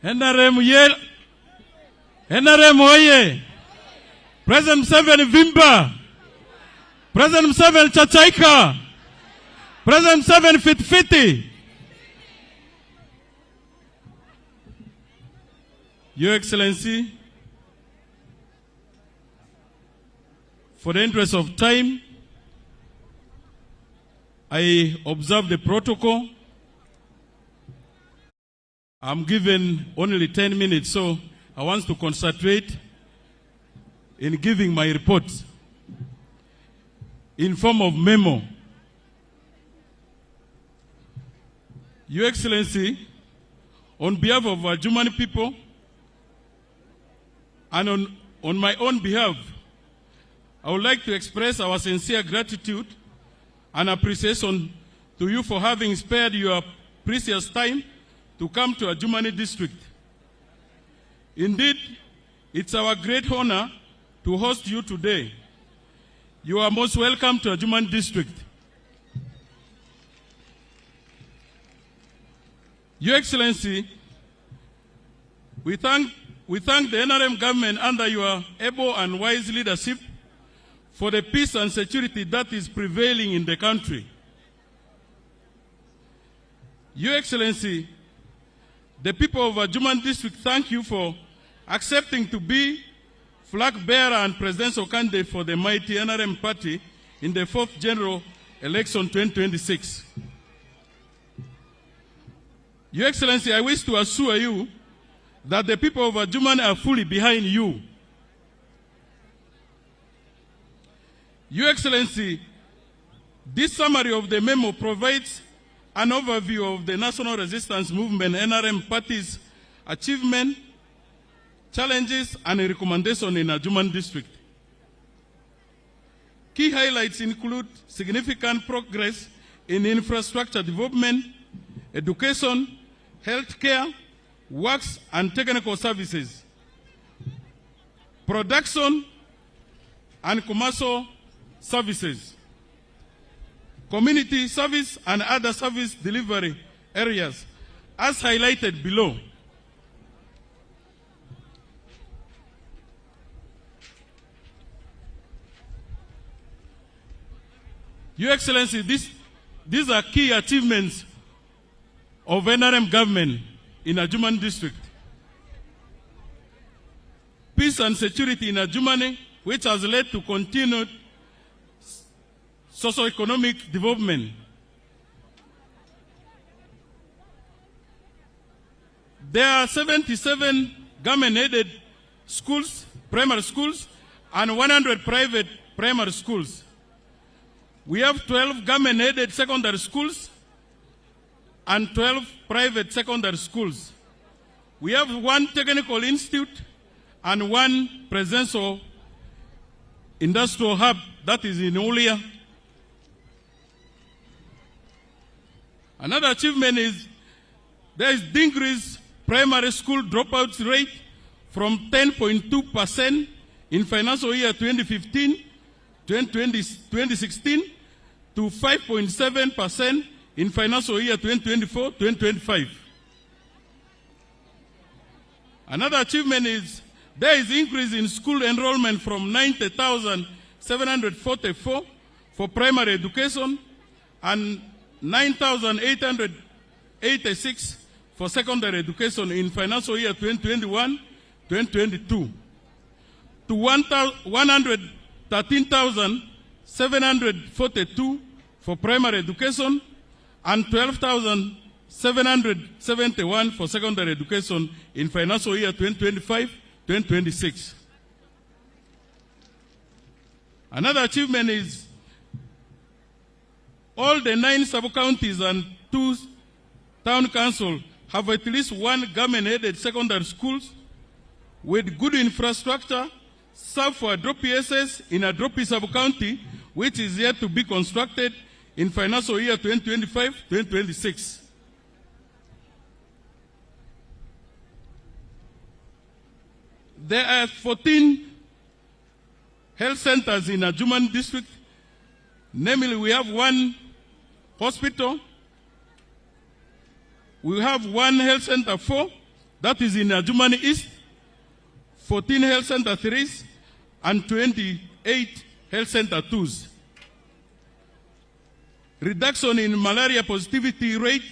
NRM yel. NRM oye. President Museveni vimba. President Museveni chachaika. President Museveni fitfiti. Your Excellency, for the interest of time, I observe the protocol. I'm given only 10 minutes, so I want to concentrate in giving my report in form of memo. Your Excellency, on behalf of Adjumani people and on my own behalf, I would like to express our sincere gratitude and appreciation to you for having spared your precious time to come to Adjumani district. Indeed, it's our great honor to host you today. You are most welcome to Adjumani district. Your Excellency, we thank the NRM government under your able and wise leadership for the peace and security that is prevailing in the country. Your Excellency, the people of Adjumani district thank you for accepting to be flag bearer and presidential candidate for the mighty NRM party in the 4th general election 2026. Your Excellency, I wish to assure you that the people of Adjumani are fully behind you. Your Excellency, this summary of the memo provides an overview of the National Resistance Movement NRM party's achievement, challenges, and recommendations in Adjumani district. Key highlights include significant progress in infrastructure development, education, healthcare, works and technical services, production and commercial services, community service and other service delivery areas, as highlighted below. Your Excellency, these are key achievements of NRM government in Adjumani district. Peace and security in Adjumani, which has led to continued socio-economic development. There are 77 government-aided schools, primary schools, and 100 private primary schools. We have 12 government-aided secondary schools and 12 private secondary schools. We have 1 technical institute and 1 presidential industrial hub, that is in Anoonya. Another achievement is there is decreased primary school dropout rate from 10.2% in financial year 2015-2016 to 5.7% in financial year 2024-2025. Another achievement is there is increase in school enrollment from 90,744 for primary education and 9,886 for secondary education in financial year 2021-2022 to 113,742 for primary education and 12,771 for secondary education in financial year 2025-2026. Another achievement is all the 9 sub-counties and 2 town councils have at least 1 government-aided secondary schools with good infrastructure, serve for Adropi SS in Adropi sub-county, which is yet to be constructed in financial year 2025-2026. There are 14 health centers in Adjumani district. Namely, we have 1 hospital, we have 1 health center for That is in Adjumani East, 14 health center 3s, and 28 health center 2s. Reduction in malaria positivity rate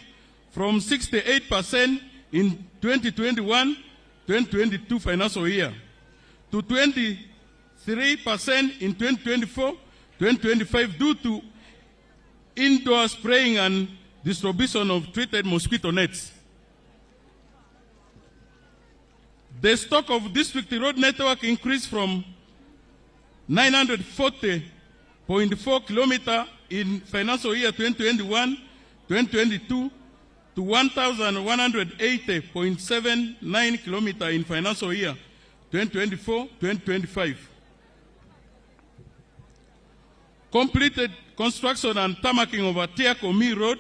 from 68% in 2021-2022 financial year to 23% in 2024-2025 due to indoor spraying and distribution of treated mosquito nets. The stock of district road network increased from 940.4 kilometers in financial year 2021-2022 to 1,180.79 kilometers in financial year 2024-2025. Completed construction and tarmacking of Atiakomi Road,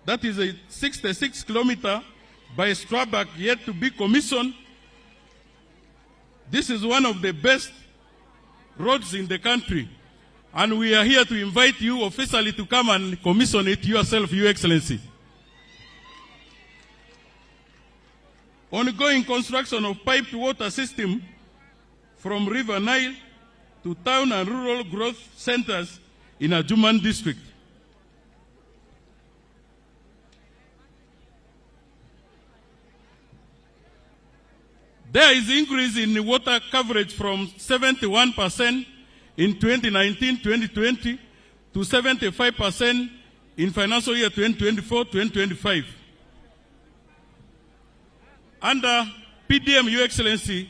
that is a 66 kilometers by Strabag, yet to be commissioned. This is one of the best roads in the country, and we are here to invite you officially to come and commission it yourself, Your Excellency. Ongoing construction of piped water system from River Nile to town and rural growth centers in Adjumani district. There is increase in the water coverage from 71% in 2019-2020 to 75% in financial year 2024-2025. Under PDM, Your Excellency,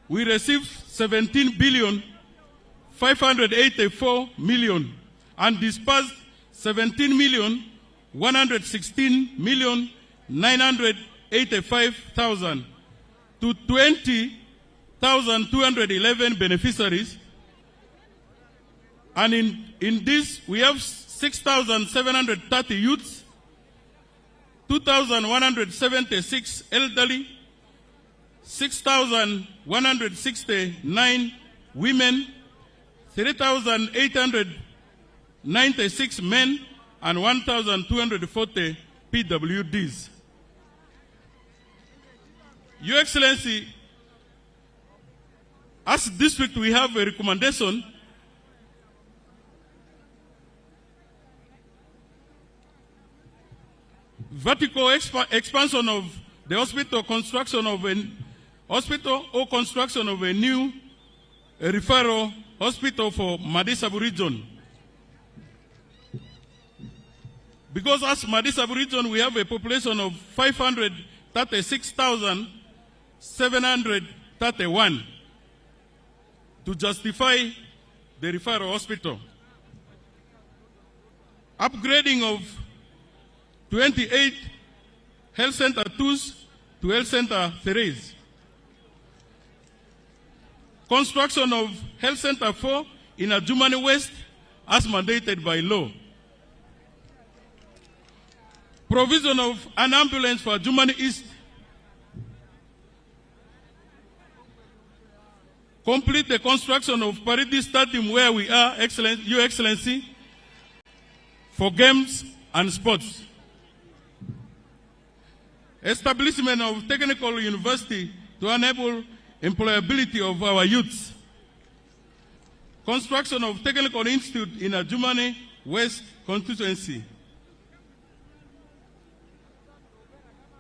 we received 17,584,000,000 and dispersed 17,116,985,000 to 20,211 beneficiaries. And in this, we have 6,730 youths, 2,176 elderly, 6,169 women, 3,896 men, and 1,240 PWDs. Your Excellency, as district, we have a recommendation vertical expansion of the hospital, construction of a hospital or construction of a new referral hospital for Madisabu region. Because as Madisabu region, we have a population of 536,731 to justify the referral hospital. Upgrading of 28 health center 2s to health center 3s. Construction of health center 4 in Adjumani West as mandated by law. Provision of an ambulance for Adjumani East. Complete the construction of Paridi Stadium where we are, Your Excellency, for games and sports. Establishment of technical university to enable employability of our youths. Construction of technical institute in Adjumani West constituency.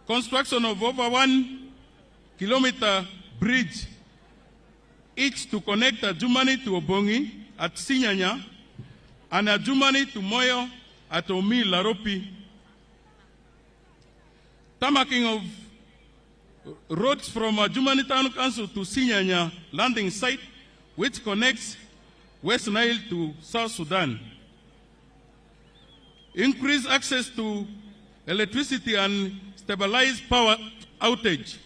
Construction of over 1 kilometer bridge, each to connect Adjumani to Obongi at Sinyanya and Adjumani to Moyo at Omi Laropi. Tarmacking of roads from Adjumani Town Council to Sinyanya landing site, which connects West Nile to South Sudan. Increase access to electricity and stabilize power outage.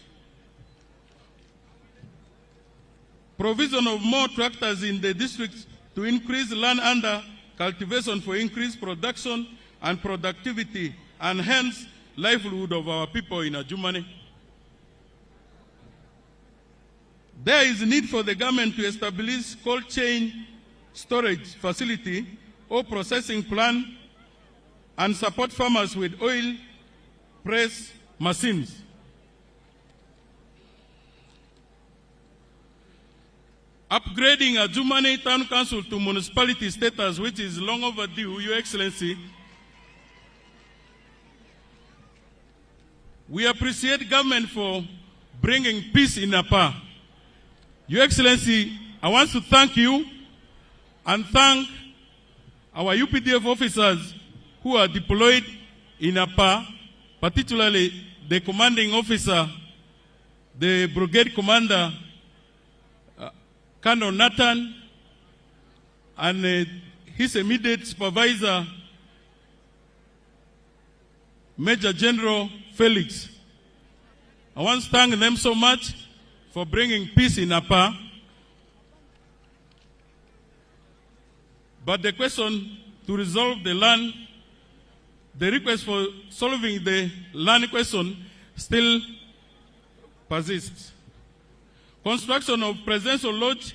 Provision of more tractors in the district to increase land under cultivation for increased production and productivity and hence livelihood of our people in Adjumani. There is a need for the government to establish cold chain storage facility or processing plant and support farmers with oil press machines. Upgrading Adjumani Town Council to municipality status, which is long overdue, Your Excellency. We appreciate government for bringing peace in Apa. Your Excellency, I want to thank you and thank our UPDF officers who are deployed in Apa, particularly the commanding officer, the brigade commander, Colonel Nathan, and his immediate supervisor, Major General Felix. I want to thank them so much for bringing peace in Apa. But the question to resolve the land, the request for solving the land question still persists. Construction of Presidential Lodge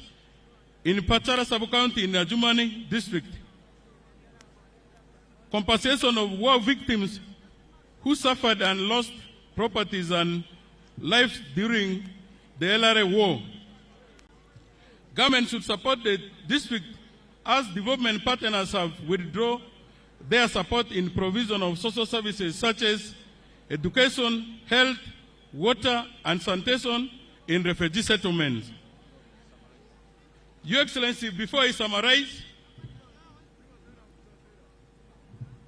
in Pachara Sub-County in Adjumani District. Compensation of war victims who suffered and lost properties and lives during the LRA war. Government should support the district as development partners have withdrawn their support in provision of social services such as education, health, water, and sanitation in refugee settlements. Your Excellency, before I summarize,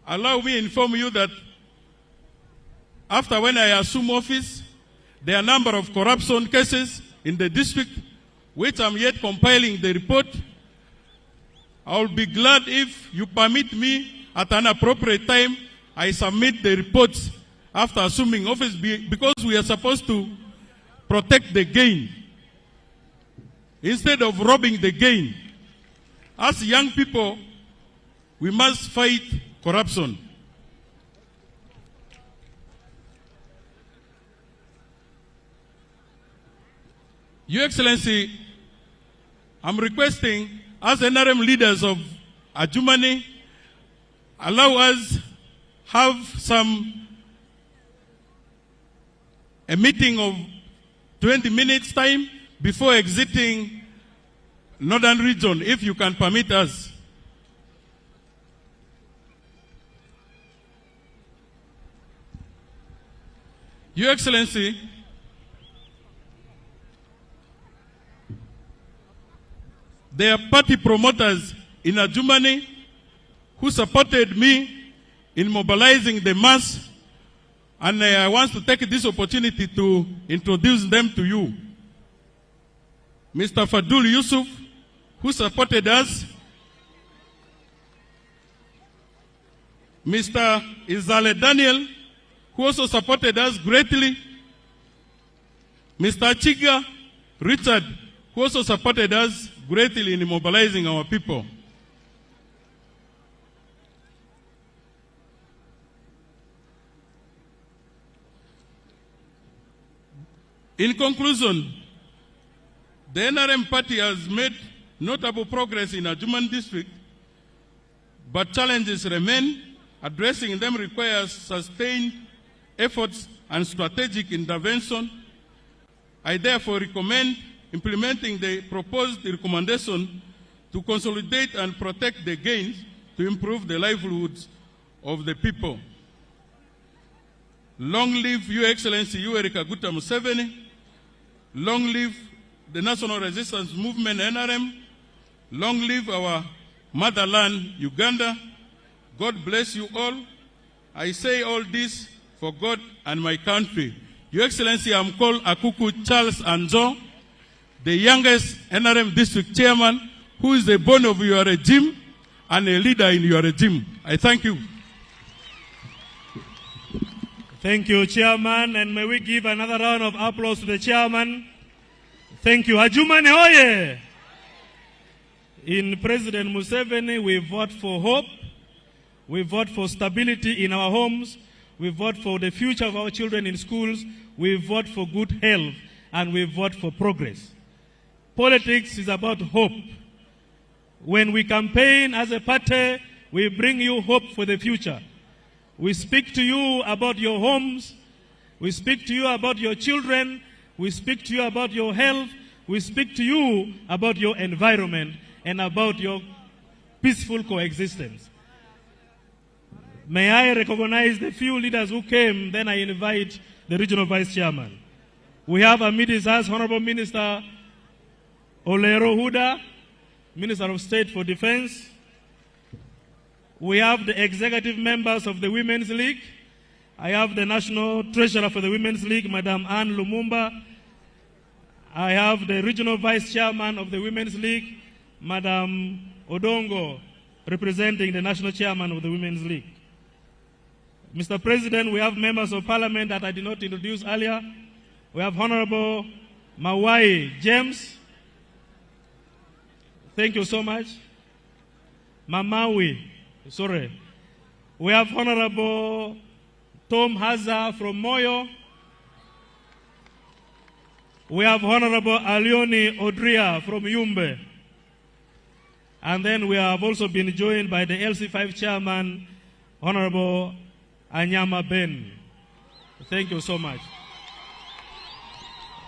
allow me to inform you that after when I assume office, there are a number of corruption cases in the district, which I'm yet compiling the report. I will be glad if you permit me at an appropriate time, I submit the reports after assuming office because we are supposed to protect the gain instead of robbing the gain. As young people, we must fight corruption. Your Excellency, I'm requesting as NRM leaders of Adjumani, allow us have a meeting of 20 minutes time before exiting Northern Region, if you can permit us. Your Excellency, there are party promoters in Adjumani who supported me in mobilizing the mass, and I want to take this opportunity to introduce them to you. Mr. Fadul Yusuf, who supported us. Mr. Izale Daniel, who also supported us greatly. Mr. Chiga Richard, who also supported us greatly in mobilizing our people. In conclusion, the NRM party has made notable progress in Adjumani district, but challenges remain. Addressing them requires sustained efforts and strategic intervention. I therefore recommend implementing the proposed recommendation to consolidate and protect the gains to improve the livelihoods of the people. Long live Your Excellency Yoweri Kaguta Museveni. Long live the National Resistance Movement, NRM. Long live our motherland, Uganda. God bless you all. I say all this for God and my country. Your Excellency, I'm called Akuku Charles Anjo, the youngest NRM district chairman, who is the bone of your regime and a leader in your regime. I thank you. Thank you, Chairman, and may we give another round of applause to the Chairman. Thank you. Adjumani hoye! In President Museveni, we vote for hope, we vote for stability in our homes, we vote for the future of our children in schools, we vote for good health, and we vote for progress. Politics is about hope. When we campaign as a party, we bring you hope for the future. We speak to you about your homes, We speak to you about your children. We speak to you about your health. We speak to you about your environment and about your peaceful coexistence. May I recognize the few leaders who came, then I invite the Regional Vice Chairman. We have amidst us Honorable Minister Olero Huda, Minister of State for Defense. We have the executive members of the Women's League. I have the National Treasurer for the Women's League, Madam Anne Lumumba. I have the Regional Vice Chairman of the Women's League, Madam Odongo, representing the National Chairman of the Women's League. Mr. President, we have members of Parliament that I did not introduce earlier. We have Honorable Mawai James. Thank you so much. Mamawi, sorry. We have Honorable Tom Haza from Moyo. We have Honorable Alioni Odria from Yumbe. And then we have also been joined by the LC5 Chairman, Honorable Anyama Ben. Thank you so much.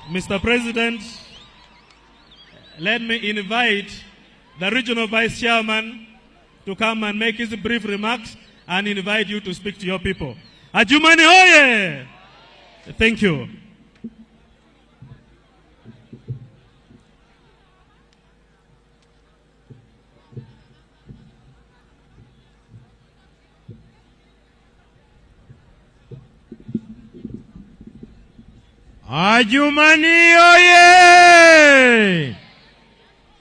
Mr. President, let me invite the Regional Vice Chairman to come and make his brief remarks and invite you to speak to your people. Adjumani hoye! Thank you. Adjumani oye!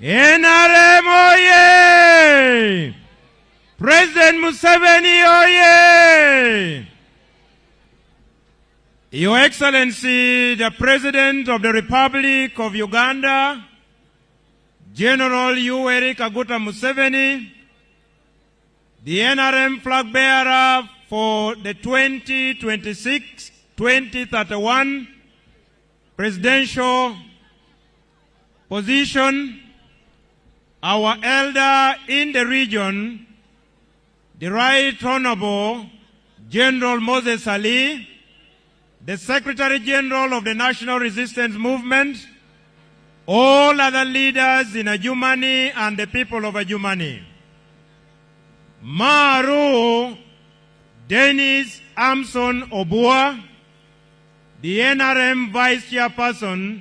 NRM oye! President Museveni oye! Your Excellency, the President of the Republic of Uganda, General Yoweri Kaguta Museveni, the NRM flag bearer for the 2026-2031 presidential position, our elder in the region, the Right Honorable General Moses Ali, the Secretary General of the National Resistance Movement, all other leaders in Adjumani and the people of Adjumani. Maru Dennis Amson Obua, the NRM Vice Chairperson,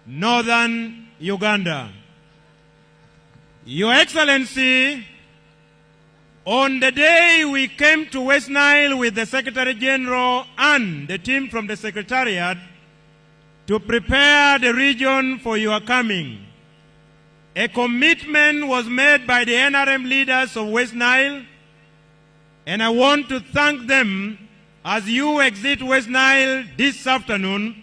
Northern Uganda. Your Excellency, on the day we came to West Nile with the Secretary General and the team from the Secretariat to prepare the region for your coming, a commitment was made by the NRM leaders of West Nile, and I want to thank them as you exit West Nile this afternoon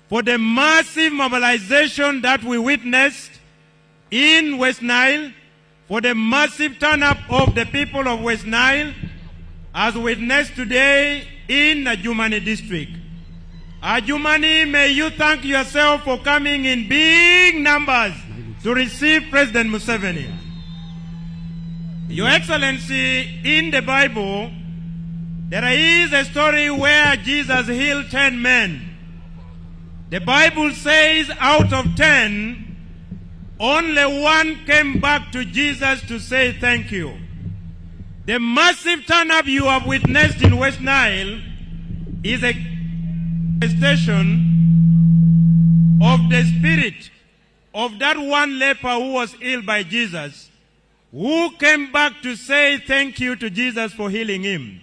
for the massive mobilization that we witnessed in West Nile, for the massive turn-up of the people of West Nile, as witnessed today in Adjumani district. Adjumani, may you thank yourself for coming in big numbers to receive President Museveni. Your Excellency, in the Bible, there is a story where Jesus healed 10 men. The Bible says out of 10, only one came back to Jesus to say thank you. The massive turn-up you have witnessed in West Nile is a manifestation of the spirit of that one leper who was healed by Jesus, who came back to say thank you to Jesus for healing him.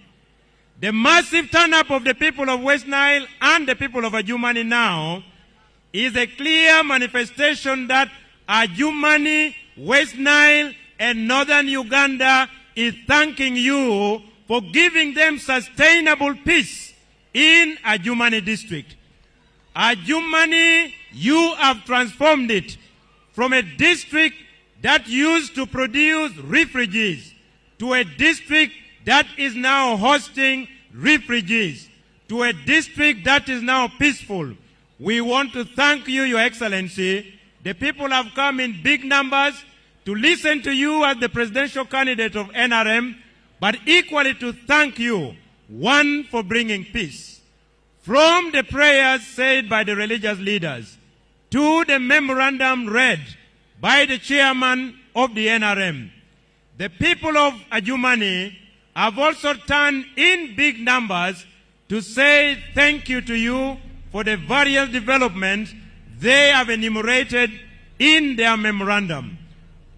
The massive turn-up of the people of West Nile and the people of Adjumani now is a clear manifestation that Adjumani, West Nile, and Northern Uganda is thanking you for giving them sustainable peace in Adjumani district. Adjumani, you have transformed it from a district that used to produce refugees to a district that is now hosting refugees, to a district that is now peaceful. We want to thank you, Your Excellency. The people have come in big numbers to listen to you as the presidential candidate of NRM, but equally to thank you, one, for bringing peace, from the prayers said by the religious leaders to the memorandum read by the chairman of the NRM, the people of Adjumani have also turned in big numbers to say thank you to you for the various developments they have enumerated in their memorandum.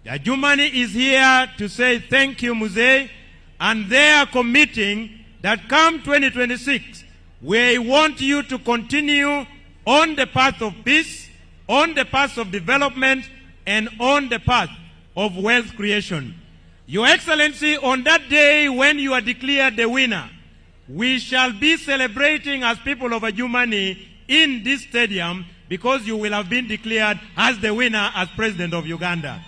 The Adjumani is here to say thank you, Muse, and they are committing that come 2026, we want you to continue on the path of peace, on the path of development, and on the path of wealth creation. Your Excellency, on that day when you are declared the winner, we shall be celebrating as people of Adjumani in this stadium because you will have been declared as the winner as President of Uganda.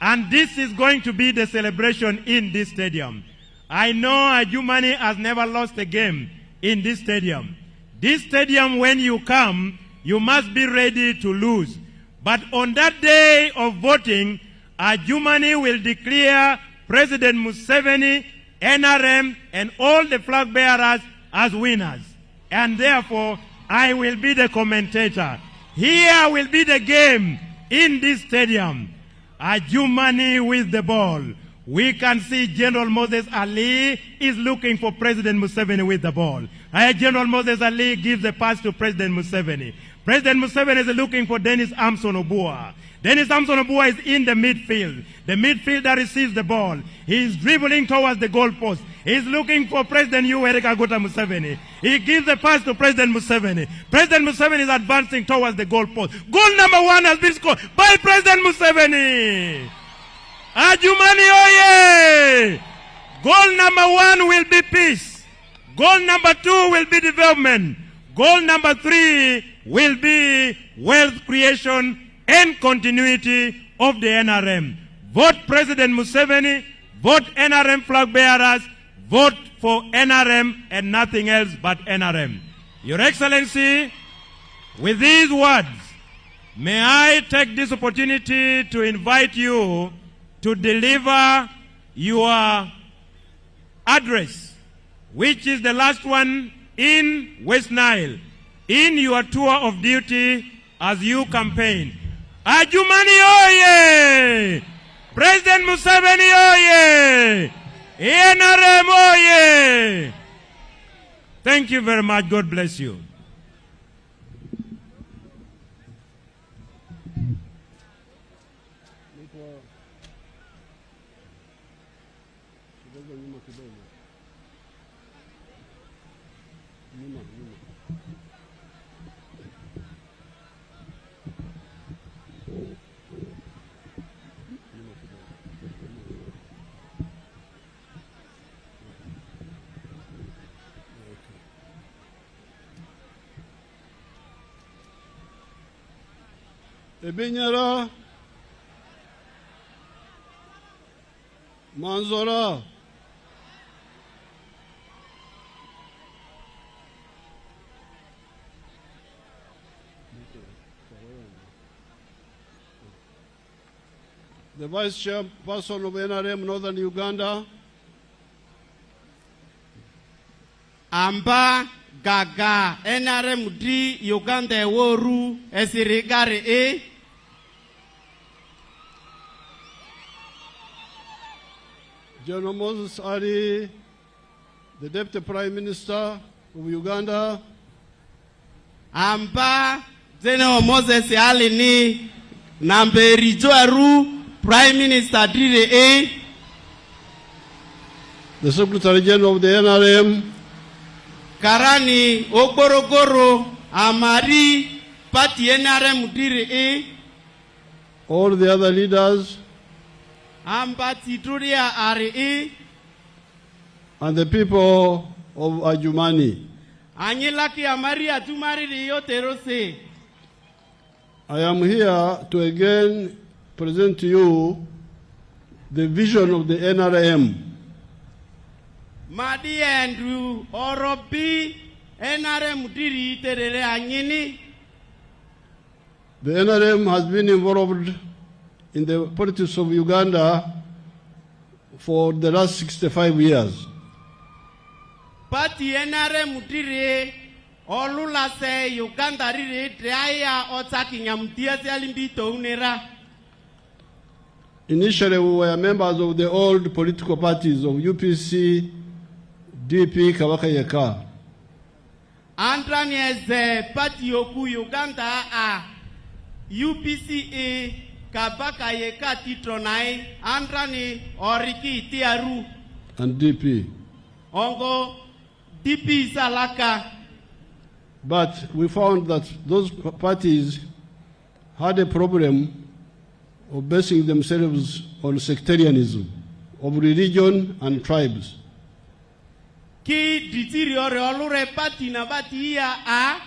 And this is going to be the celebration in this stadium. I know Adjumani has never lost a game in this stadium. This stadium, when you come, you must be ready to lose. But on that day of voting, Adjumani will declare President Museveni, NRM, and all the flag bearers as winners. And therefore, I will be the commentator. Here will be the game in this stadium. Adjumani with the ball. We can see General Moses Ali is looking for President Museveni with the ball. General Moses Ali gives the pass to President Museveni. President Museveni is looking for Dennis Amson Obua. Dennis Amson Obua is in the midfield. The midfielder receives the ball. He is dribbling towards the goalpost. He is looking for President Yoweri Kaguta Museveni. He gives the pass to President Museveni. President Museveni is advancing towards the goalpost. Goal number 1 has been scored by President Museveni. Adjumani oye! Goal number 1 will be peace. Goal number 2 will be development. Goal number 3 will be wealth creation and continuity of the NRM. Vote President Museveni, vote NRM flag bearers, vote for NRM and nothing else but NRM. Your Excellency, with these words, may I take this opportunity to invite you to deliver your address, which is the last one in West Nile, in your tour of duty as you campaign. Adjumani oye! President Museveni oye! NRM oye! Thank you very much. God bless you. Ebinyara Manzora the Vice Chairperson of NRM Northern Uganda, Amba Gaga NRM di Uganda woru esirigare e General Moses Ali, the Deputy Prime Minister of Uganda, Amba General Moses Ali ni Namberi Joaru Prime Minister dire e the Secretary General of the NRM, Karani Ogorogoro Amari Party NRM dire e all the other leaders, Amba Tituria RE and the people of Adjumani. Anyelaki Amari Atumari Yoterose. I am here to again present to you the vision of the NRM. Madi Andrew Orobi NRM diri terere anyini. The NRM has been involved in the politics of Uganda for the last 65 years. Party NRM diri Olula se Uganda riri triaya otaki nyamtia se alimbito unera. Initially, we were members of the old political parties of UPC, DP, Kabaka Yeka. Andrani eze party yoku Uganda a UPCA Kabaka Yeka titronai Andrani oriki tiaru. And DP. Ongo DP salaka. But we found that those parties had a problem of basing themselves on sectarianism of religion and tribes. Ki ditiriore olure pati na bati ya a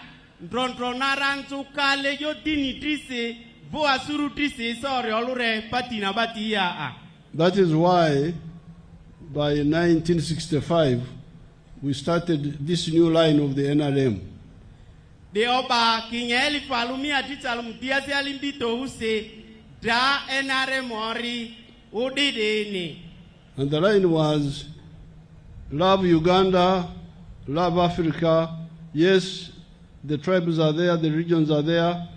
ndrontronarantu kale yo dini trise vo asuru trise sore olure pati na bati ya a. That is why by 1965 we started this new line of the NRM. De oba kinyeli falumia titalumtia se alimbito use da NRM ori udidini. And the line was love Uganda, love Africa. Yes, the tribes are there, the regions are there,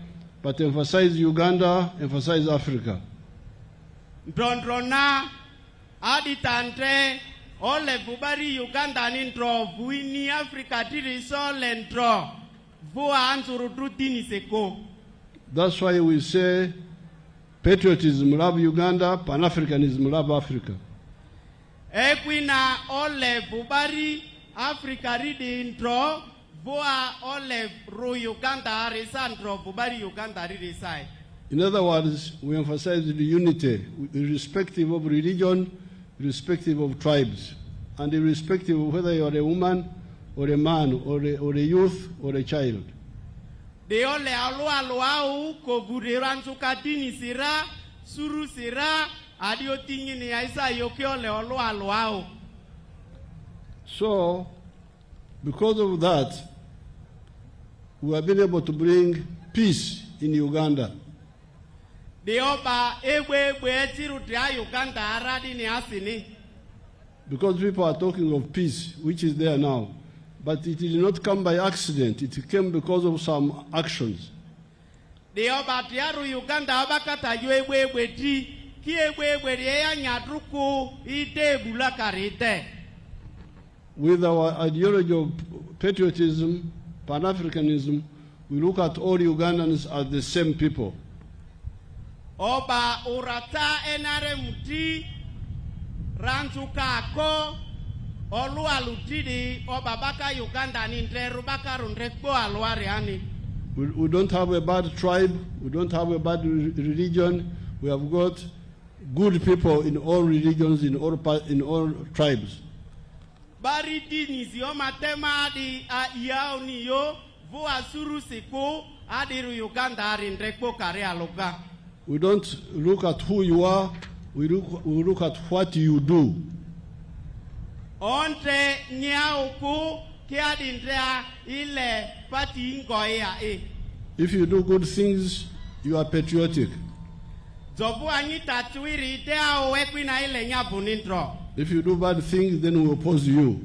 but emphasize Uganda, emphasize Africa. Ndrondrona aditante ole bubari Uganda nintro vuini Africa tiriso lentro vua anzuru dini seko. That's why we say patriotism, love Uganda, Pan-Africanism, love Africa. Equina ole bubari Africa ridi intro vua ole ru Uganda risantro bubari Uganda ridi sai. In other words, we emphasize the unity, irrespective of religion, irrespective of tribes, and irrespective of whether you are a woman or a man or a youth or a child. De ole alu ko buriranzu kadini sira suru sira adio tingi ni aisa yoke ole alu. So, because of that, we have been able to bring peace in Uganda. De oba ewe tiru tria Uganda aradi ni asini. Because people are talking of peace, which is there now. But it did not come by accident. It came because of some actions. De oba tiaru Uganda abakata yo ewe ti ki ewe ya nyadruku ite bulakarite. With our ideology of patriotism, Pan-Africanism, we look at all Ugandans as the same people. Oba urata enare muti ranzuka ko olu alutidi oba baka Uganda ni ndreru baka rundrekbo alwariani. We don't have a bad tribe, we don't have a bad religion. We have got good people in all religions, in all tribes. Bari dini zioma tema di yao ni yo vo asuru siku adiru Uganda rindrekbo kare aloka. We don't look at who you are, we look at what you do. Ontre nyauku kiadindrea ile pati ngoya e. If you do good things, you are patriotic. Zobu anyita tuiri tea owekwina ile nyabunintro. If you do bad things, then we oppose you.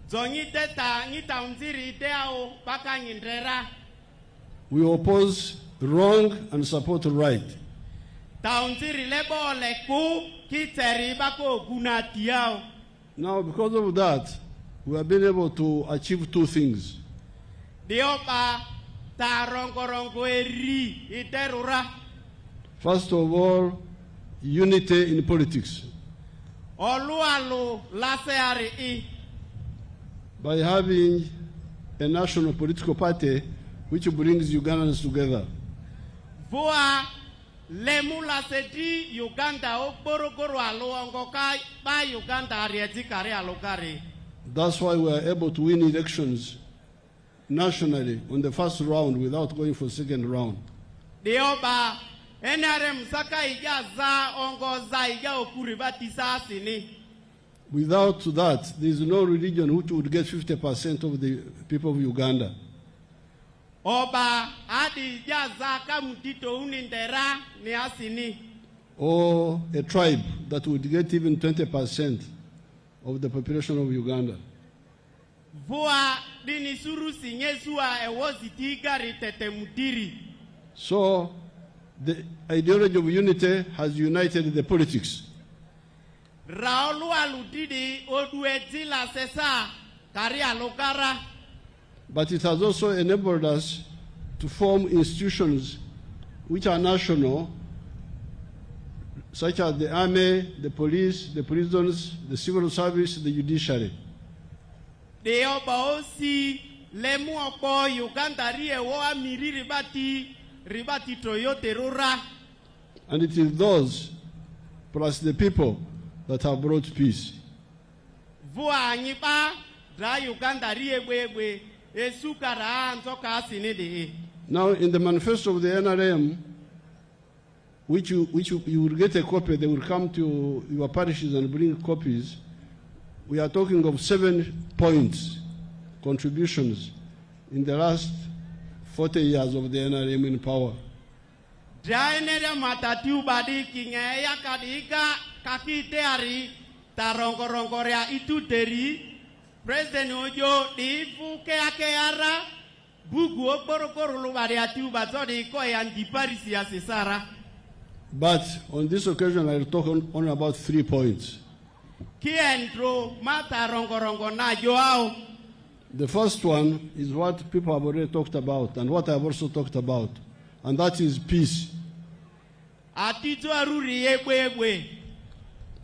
Zonyite ta nyita unziri tea o paka nyindrera. We oppose wrong and support right. Taunziri lebo leku kiteri bako gunatiao. Now, because of that, we have been able to achieve two things. Diopa ta rongo eri iterura. First of all, unity in politics. Olualu laseari I. By having a national political party which brings Ugandans together. Voa lemula sedi Uganda okborogoro aluongoka ba Uganda ariezikare alokare. That's why we are able to win elections nationally on the first round without going for second round. Dioba NRM saka ijaza ongoza ija okuribati sasini. Without that, there is no religion which would get 50% of the people of Uganda. Oba adi jaza kamutito unindera ni asini. Or a tribe that would get even 20% of the population of Uganda. Voa dini suru sinyesua ewoziti gari tete mudiri. So the ideology of unity has united the politics. Raolu aludidi odueti la sesa kari alokara. But it has also enabled us to form institutions which are national, such as the army, the police, the prisons, the civil service, the judiciary. Deo baosi lemu opo Uganda rie wa miri ribati Toyota rura. And it is those plus the people that have brought peace. Vua anyipa dra Uganda rie wewe esukara antoka sinede. Now in the manifesto of the NRM, which you will get a copy, they will come to your parishes and bring copies. We are talking of 7 points, contributions in the last 40 years of the NRM in power. Jainere matatu badi kingeya kadika kakiteari tarongorongorea itu deri President Ojo difu keakeara bugu okborokoro lubari atu batodi ko yandi Paris ya sesara. But on this occasion I will talk only about 3 points. Kiendro mata rongorongo na joao. The first one is what people have already talked about and what I have also talked about, and that is peace,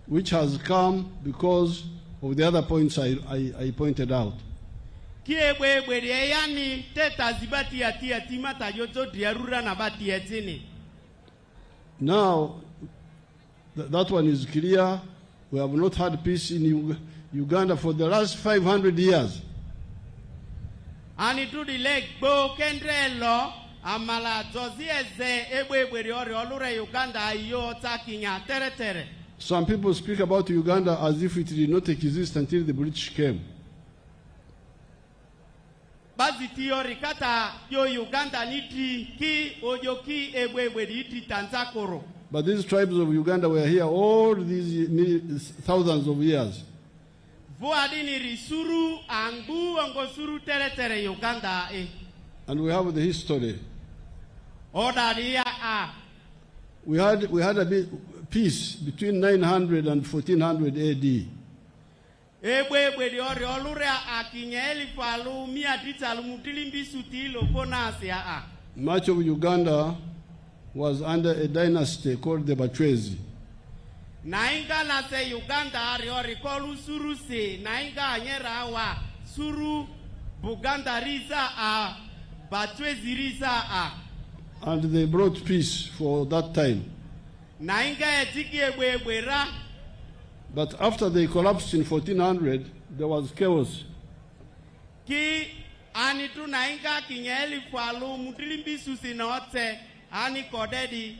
which has come because of the other points I pointed out. Now, that one is clear. We have not had peace in Uganda for the last 500 years. Some people speak about Uganda as if it did not exist until the British came. But these tribes of Uganda were here all these thousands of years. And we have the history. We had a bit peace between 900 and 1400 AD. Much of Uganda was under a dynasty called the Batwezi. Nainga la se Uganda riorikolu suru se nainga anyera wa suru Buganda riza a Batwezi riza a. And they brought peace for that time. Nainga etiki ebwebwera. But after they collapsed in 1400, there was chaos. Ki anitu nainga kinyeli falu mutilimbi susi note ani kodedi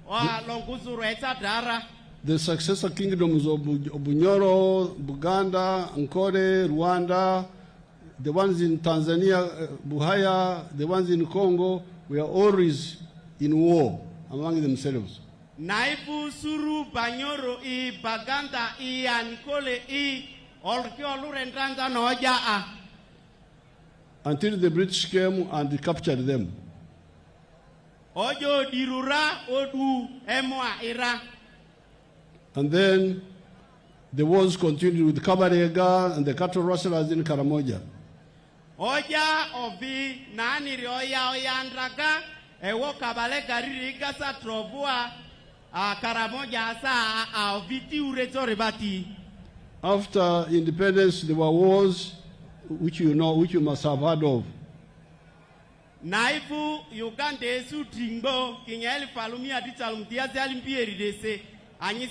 wa longuzuru eta dara. The successor kingdoms of Bunyoro, Buganda, Nkore, Rwanda, the ones in Tanzania, Buhaya, the ones in Congo, were always in war among themselves. Naibu suru Banyoro I Baganda I Ankole I Olurendranza Noja. Until the British came and captured them. Ojo dirura odu emwa ira. And then the wars continued with Kabarega and the cattle rustlers in Karamoja. Oja obi nani rioya oyandraga ewo kabale gariri gasa trobua Karamoja sa oviti uretore bati. After independence, there were wars which you know, which you must have heard of. Naifu Uganda esu trimbo kinyeli falumi aditalumtia zalimpieri dese. The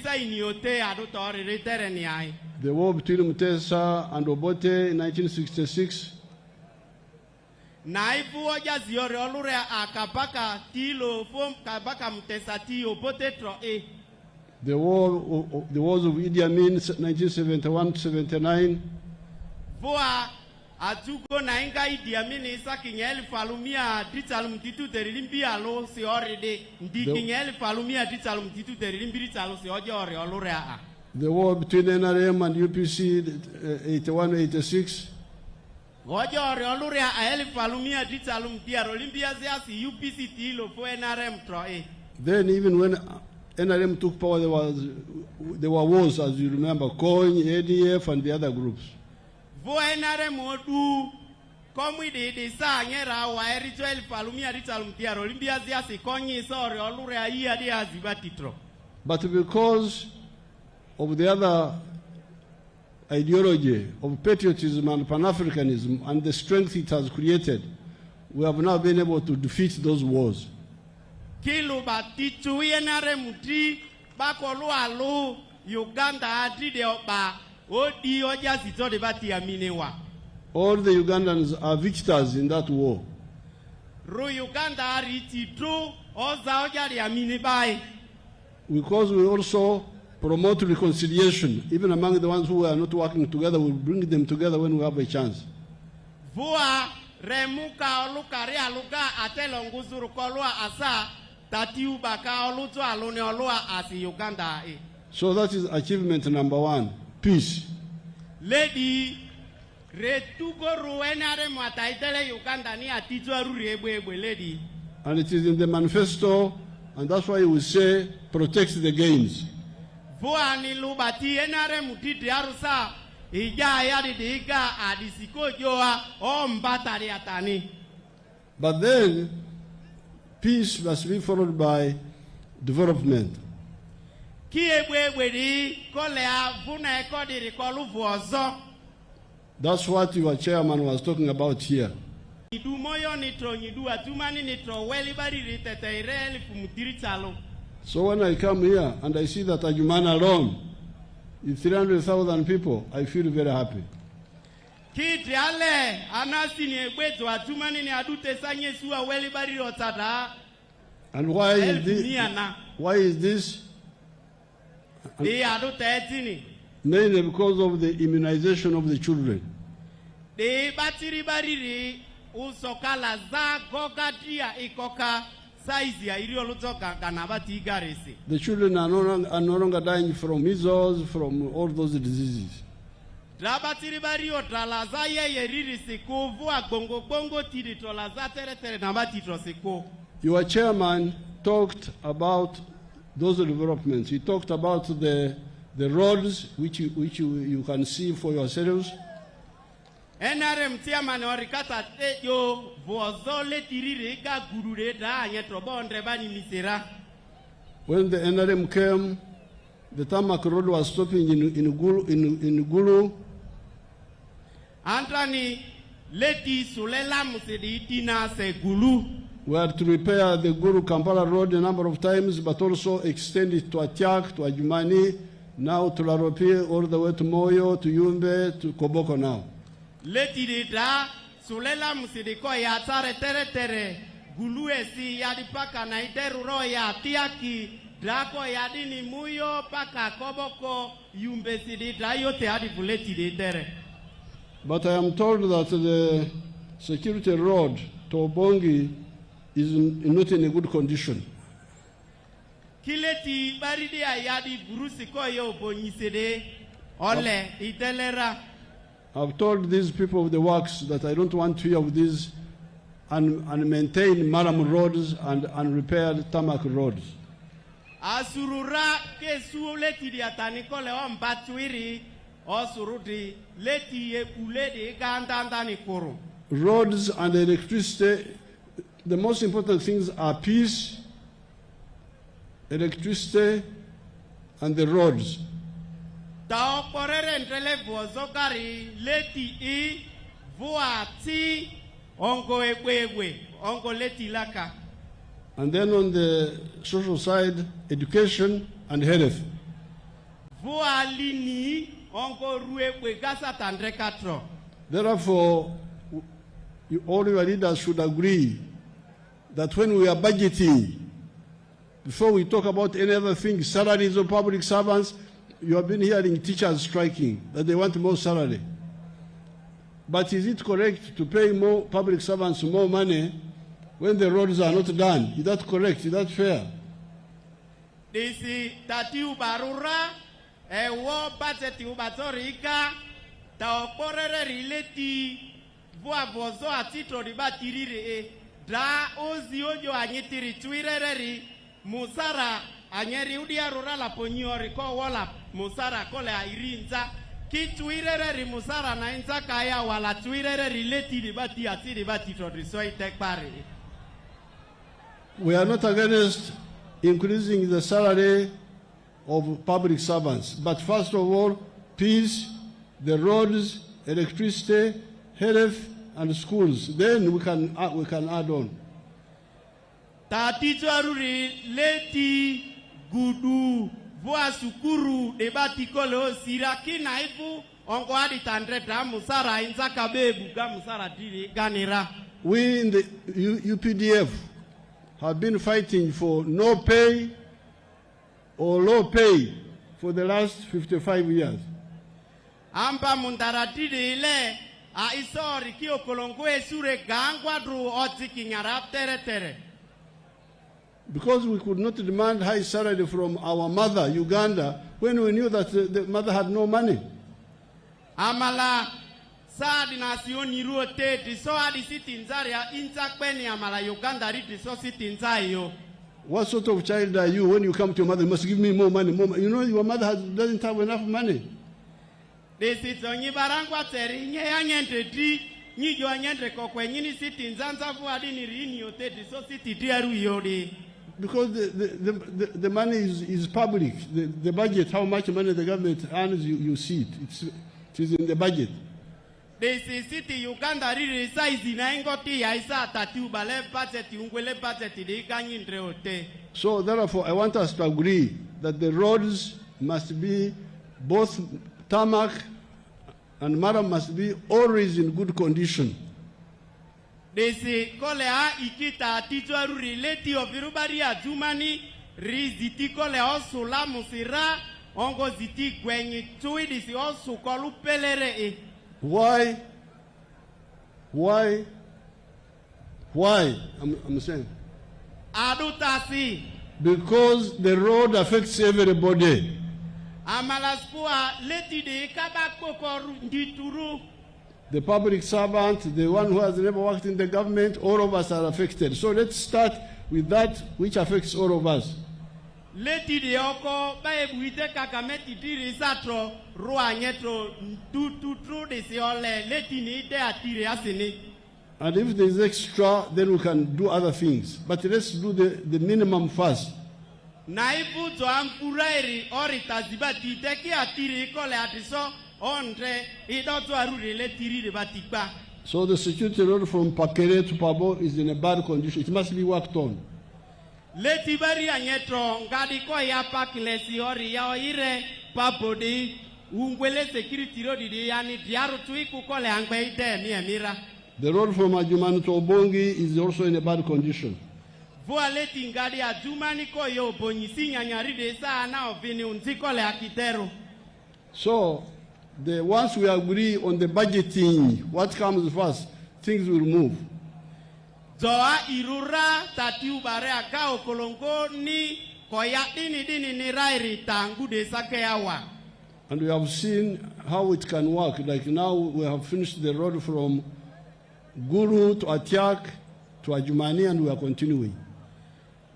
war between Mutesa and Obote in 1966. Naifu oja ziore olure akapaka tilo fom kabaka Mutesa ti Obote tro e. The wars of Idi Amin 1971-79. Voa atugo nainga Idi Amin isa kinyeli falumia ditalum titu terilimbi alo si oride ndi kinyeli falumia ditalum titu terilimbi ditalo si oja ore olure a. The war between NRM and UPC 81-86. Gojo reolure a elfu alumia ditalum dia Olympia si UPC tilo for NRM troe. Then even when NRM took power, there were wars, as you remember, COIN, ADF, and the other groups. Vo NRM odu komu de sa nyera wa erito elfu alumia ditalum dia Olympia si konyi so reolure a iya dia zibatitro. But because of the other ideology of patriotism and Pan-Africanism and the strength it has created, we have now been able to defeat those wars. Kilu batitu yenare muti bakolu alu Uganda adide oba odi oja sito de bati aminewa. All the Ugandans are victors in that war. Ru Uganda ariti tu oza oja de aminebai. Because we also promote reconciliation, even among the ones who are not working together, we bring them together when we have a chance. Vua remuka oluka rea luga atelonguzuru kolua asa tatiu baka oluto alone olua asi Uganda. So that is achievement number one, peace. Lady retugo ruenare mwataitele Uganda ni atitwa ruriebwe lady. And it is in the manifesto, and that's why we say protect the gains. Vua ni lubati enare mutiti arusa ija yadi diga adisiko joa o mbatari atani. But then peace must be followed by development. That's what your chairman was talking about here. So when I come here and I see that Adjumani alone is 300,000 people, I feel very happy. And why is this? Why is this? Mainly because of the immunization of the children. The children are no longer dying from measles, from all those diseases. Your chairman talked about those developments. He talked about the roads which you can see for yourselves. NRM chairman orikata tejo vozole tirirega gurureda yetrobondre bani misera. When the NRM came, the tarmac road was stopping in Gulu. Antrani leti sulela musedi itina se Gulu. We had to repair the Gulu-Kampala road a number of times, but also extend it to Atiak, to Adjumani, now to Laropi, all the way to Moyo, to Yumbe, to Koboko now. Leti de da sulela musedi ko ya tare tere Gulu esi yadi paka na ideru ro ya Atiaki drako yadi ni Muyo paka Koboko Yumbe sidi da yote yadi buleti de tere. But I am told that the security road to Obongi is not in a good condition. Kileti baridi ayadi burusi ko yo bonyisede ole itelera. I've told these people of the works that I don't want to hear of these unmaintained maram roads and unrepaired tarmac roads. Asurura kesu leti di ataniko le ombatuiri osuruti leti ekule de gandanda ni koro. Roads and electricity, the most important things are peace, electricity, and the roads. And then on the social side, education and health. Therefore, all your leaders should agree that when we are budgeting, before we talk about any other thing, salaries of public servants, you have been hearing teachers striking, that they want more salary. But is it correct to pay more public servants more money when the roads are not done? Is that correct? Is that fair? Disi tatiu barura ewo budget ubatorika taoporere rileti voa vozo atito di batirire da ozi ojo anyetiri tuireri musara anyeri udia rora la ponyori ko wala musara kole airinza ki tuireri musara na inza kaya wala tuireri leti di bati atiri bati to risoi tek pare. We are not against increasing the salary of public servants, but first of all, peace, the roads, electricity, health, and schools. Then we can add on. Tati aruri leti gudu voa sukuru debati kolo siraki naifu onko adi tandreta musara inzaka bebu ga musara diri ganira. We in the UPDF have been fighting for no pay or low pay for the last 55 years. Amba mundaratidi ile a isori ki okolongo esure gangwa dru oti kinyara tere. Because we could not demand high salary from our mother, Uganda, when we knew that the mother had no money. Amala Saadi nasioni ruote diso adi sitinzaria intakpeni amala Uganda ri diso sitinzayo. What sort of child are you when you come to your mother? You must give me more money, more money. You know your mother doesn't have enough money. This is only barangwa teri nye anyente di nyi jo anyente kokwe nyini sitinzanza fu adi ni rini ote diso sititiaru yodi. Because the money is public. The budget, how much money the government earns, you see it. It is in the budget. This is city Uganda riri size na ingoti ya isa tatu bale budget ungwele budget di kanyindre ote. So therefore, I want us to agree that the roads must be both tarmac and maram must be always in good condition. Desi kole a ikita tito aruri leti ofirubari Adjumani riziti kole osula musira ongo ziti gwenyi tui disi osu kolu pelere e. Why? I'm saying. Adutasi. Because the road affects everybody. Amalaskua leti de kabako koru ndituru. The public servant, the one who has never worked in the government, all of us are affected. So let's start with that which affects all of us. Leti de oko bae buite kakameti diri satro roa nyetro tututru de siole leti ni de atire asini. And if there is extra, then we can do other things. But let's do the minimum first. Naibu to ampurairi orita zibati teki atire kole atiso onre idoto aruri letiri de batikba. So the security road from Pakere to Pabo is in a bad condition. It must be worked on. Leti bari anyetro ngadi ko ya pakilesi ori ya ire papodi ungwele security road di yani diaru tuiku kole angbe ide mi emira. The road from Adjumani to Obongi is also in a bad condition. Voa leti ngadi Adjumani ko yo bonyisi nyanyari de sa na ovini unziko le akitero. So once we agree on the budgeting, what comes first, things will move. Zoa irura tatiu bare akao kolongo ni koya dini ni rairi tangu de sakeawa. And we have seen how it can work. Like now we have finished the road from Guru to Atiak to Adjumani and we are continuing.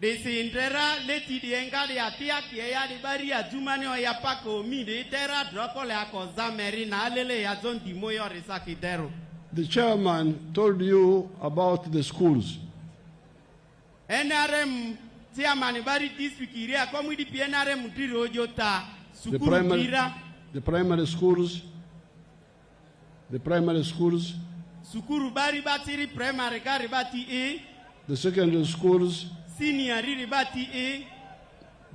Desi intera leti di enga di Atiak ya di bari Adjumani o ya pako mi de tera droko le ako zameri na alele ya zon di moyo risaki dero. The chairman told you about the schools. NRM chairman bari district area komu di NRM diro jota The sukuru primary schools. The primary schools. Sukuru bari batiri primary gari bati e. The secondary schools. Senior riri bati e.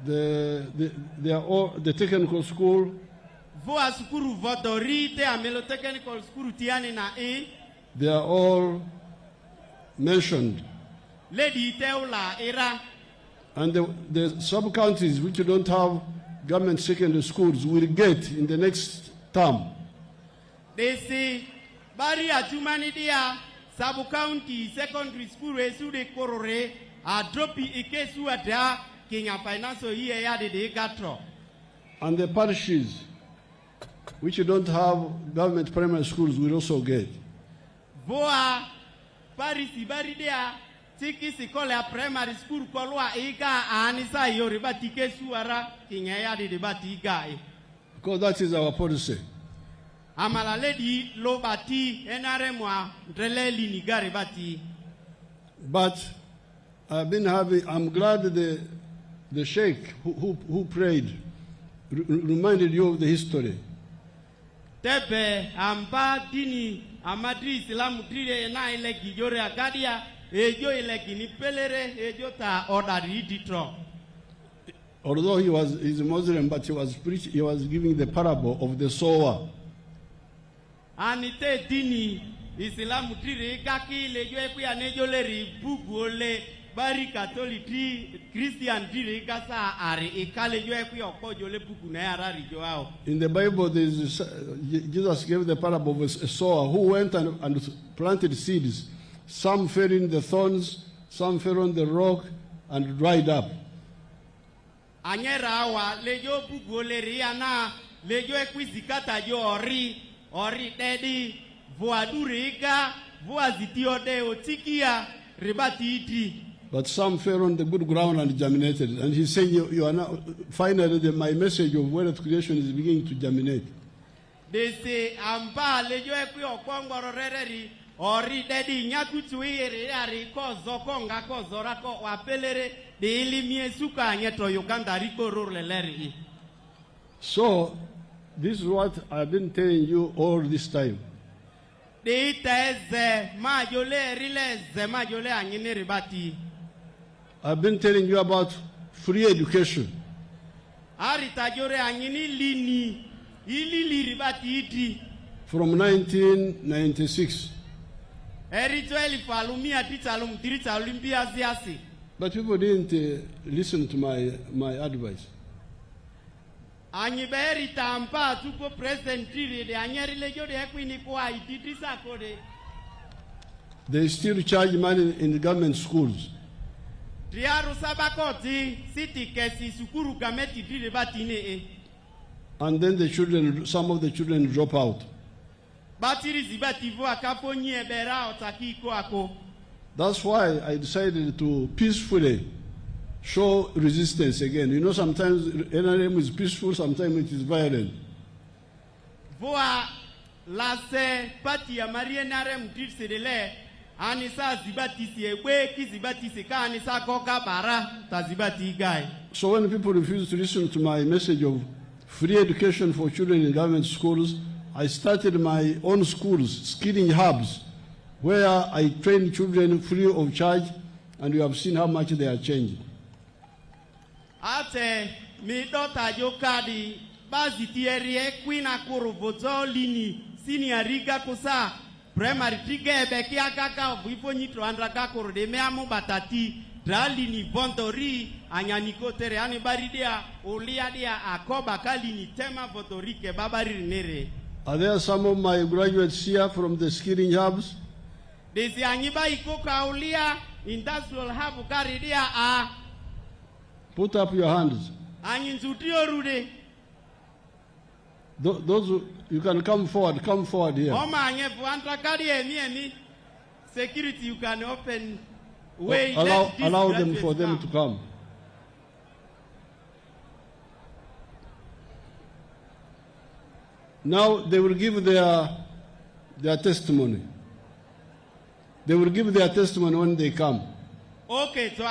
They are all the technical school. Voa sukuru vodori te amelo technical sukuru tiani na e. They are all mentioned. Lady teula era. And the sub-counties which don't have government secondary schools will get in the next term. They say, Bari Adjumani dia, Sabu County secondary school resu de korore, a dropi ikesu ada, Kenya financial year ya de gatro. And the parishes which don't have government primary schools will also get. voa parisi baridea tiki sikole a primary school kolwa iga anisa yori batike suara kinyaya de batiga. Because that is our policy. Amala lady lo bati enaremwa dreleli nigare bati. But I'm glad the sheikh who prayed reminded you of the history. Tebe amba dini amadri islamu dire na ile gijore agadia ejo ile gini pelere ejo ta ordari ditro. Although he's a Muslim, but he was giving the parable of the sower. Anite dini islamu dire kaki lejo epi anejo leri bugu ole bari Catholic Christian dire kasa are ekalejo epi opojo le bugu na ara rijo ao. In the Bible, Jesus gave the parable of a sower who went and planted seeds. Some fell in the thorns, some fell on the rock and dried up. Anyera wa lejo bugu ole riana lejo epi zikata jo ori dedi voaduriga voazitiode otikia ribati iti. But some fell on the good ground and germinated. And he said, you are now, finally, my message of wealth creation is beginning to germinate. They say, amba lejo ekwi okongoro rereri, ori dedi nyakutu iri ari kozo konga kozo rako wapelere, de ilimie suka nyeto Uganda riko ruleleri. So, this is what I've been telling you all this time. De iteze majole rileze majole anyine ribati. I've been telling you about free education. Aritajore anyini lini ili ribati iti. From 1996. Erito elifalumia titalum tiritalumbia ziasi. But people didn't listen to my advice. Anyiberi tampa tuko president de anyeri lejo de ekwini kwa ititisa kode. They still charge money in the government schools. Triaru sabakoti city kesi sukuru kameti dire batine. And then some of the children drop out. Batiri zibativo akaponyi ebera otakiko ako. That's why I decided to peacefully show resistance again. You know, sometimes NRM is peaceful, sometimes it is violent. Voa lase pati ya Marie NRM dirse dele anisa zibatisi ewe kizibatisi ka anisa koka bara tazibati guy. So when people refuse to listen to my message of free education for children in government schools, I started my own schools, skilling hubs, where I train children free of charge, and you have seen how much they are changing. Ate mi dota jokadi bazi tieri ekwina kuruvozo lini sini ariga kusa primary tige beki akaka vipo nyitro andraka kurode meamu batati dralini vontori anyaniko tere ani baridia uliadia akoba kalini tema votorike babari nere. Are there some of my graduates here from the skilling hubs? Desi anyiba ikoka ulia industrial hub karidia a. Put up your hands. Those you can come forward here. Security, you can open way. Allow them for them to come. Now they will give their testimony. They will give their testimony when they come. Okay, so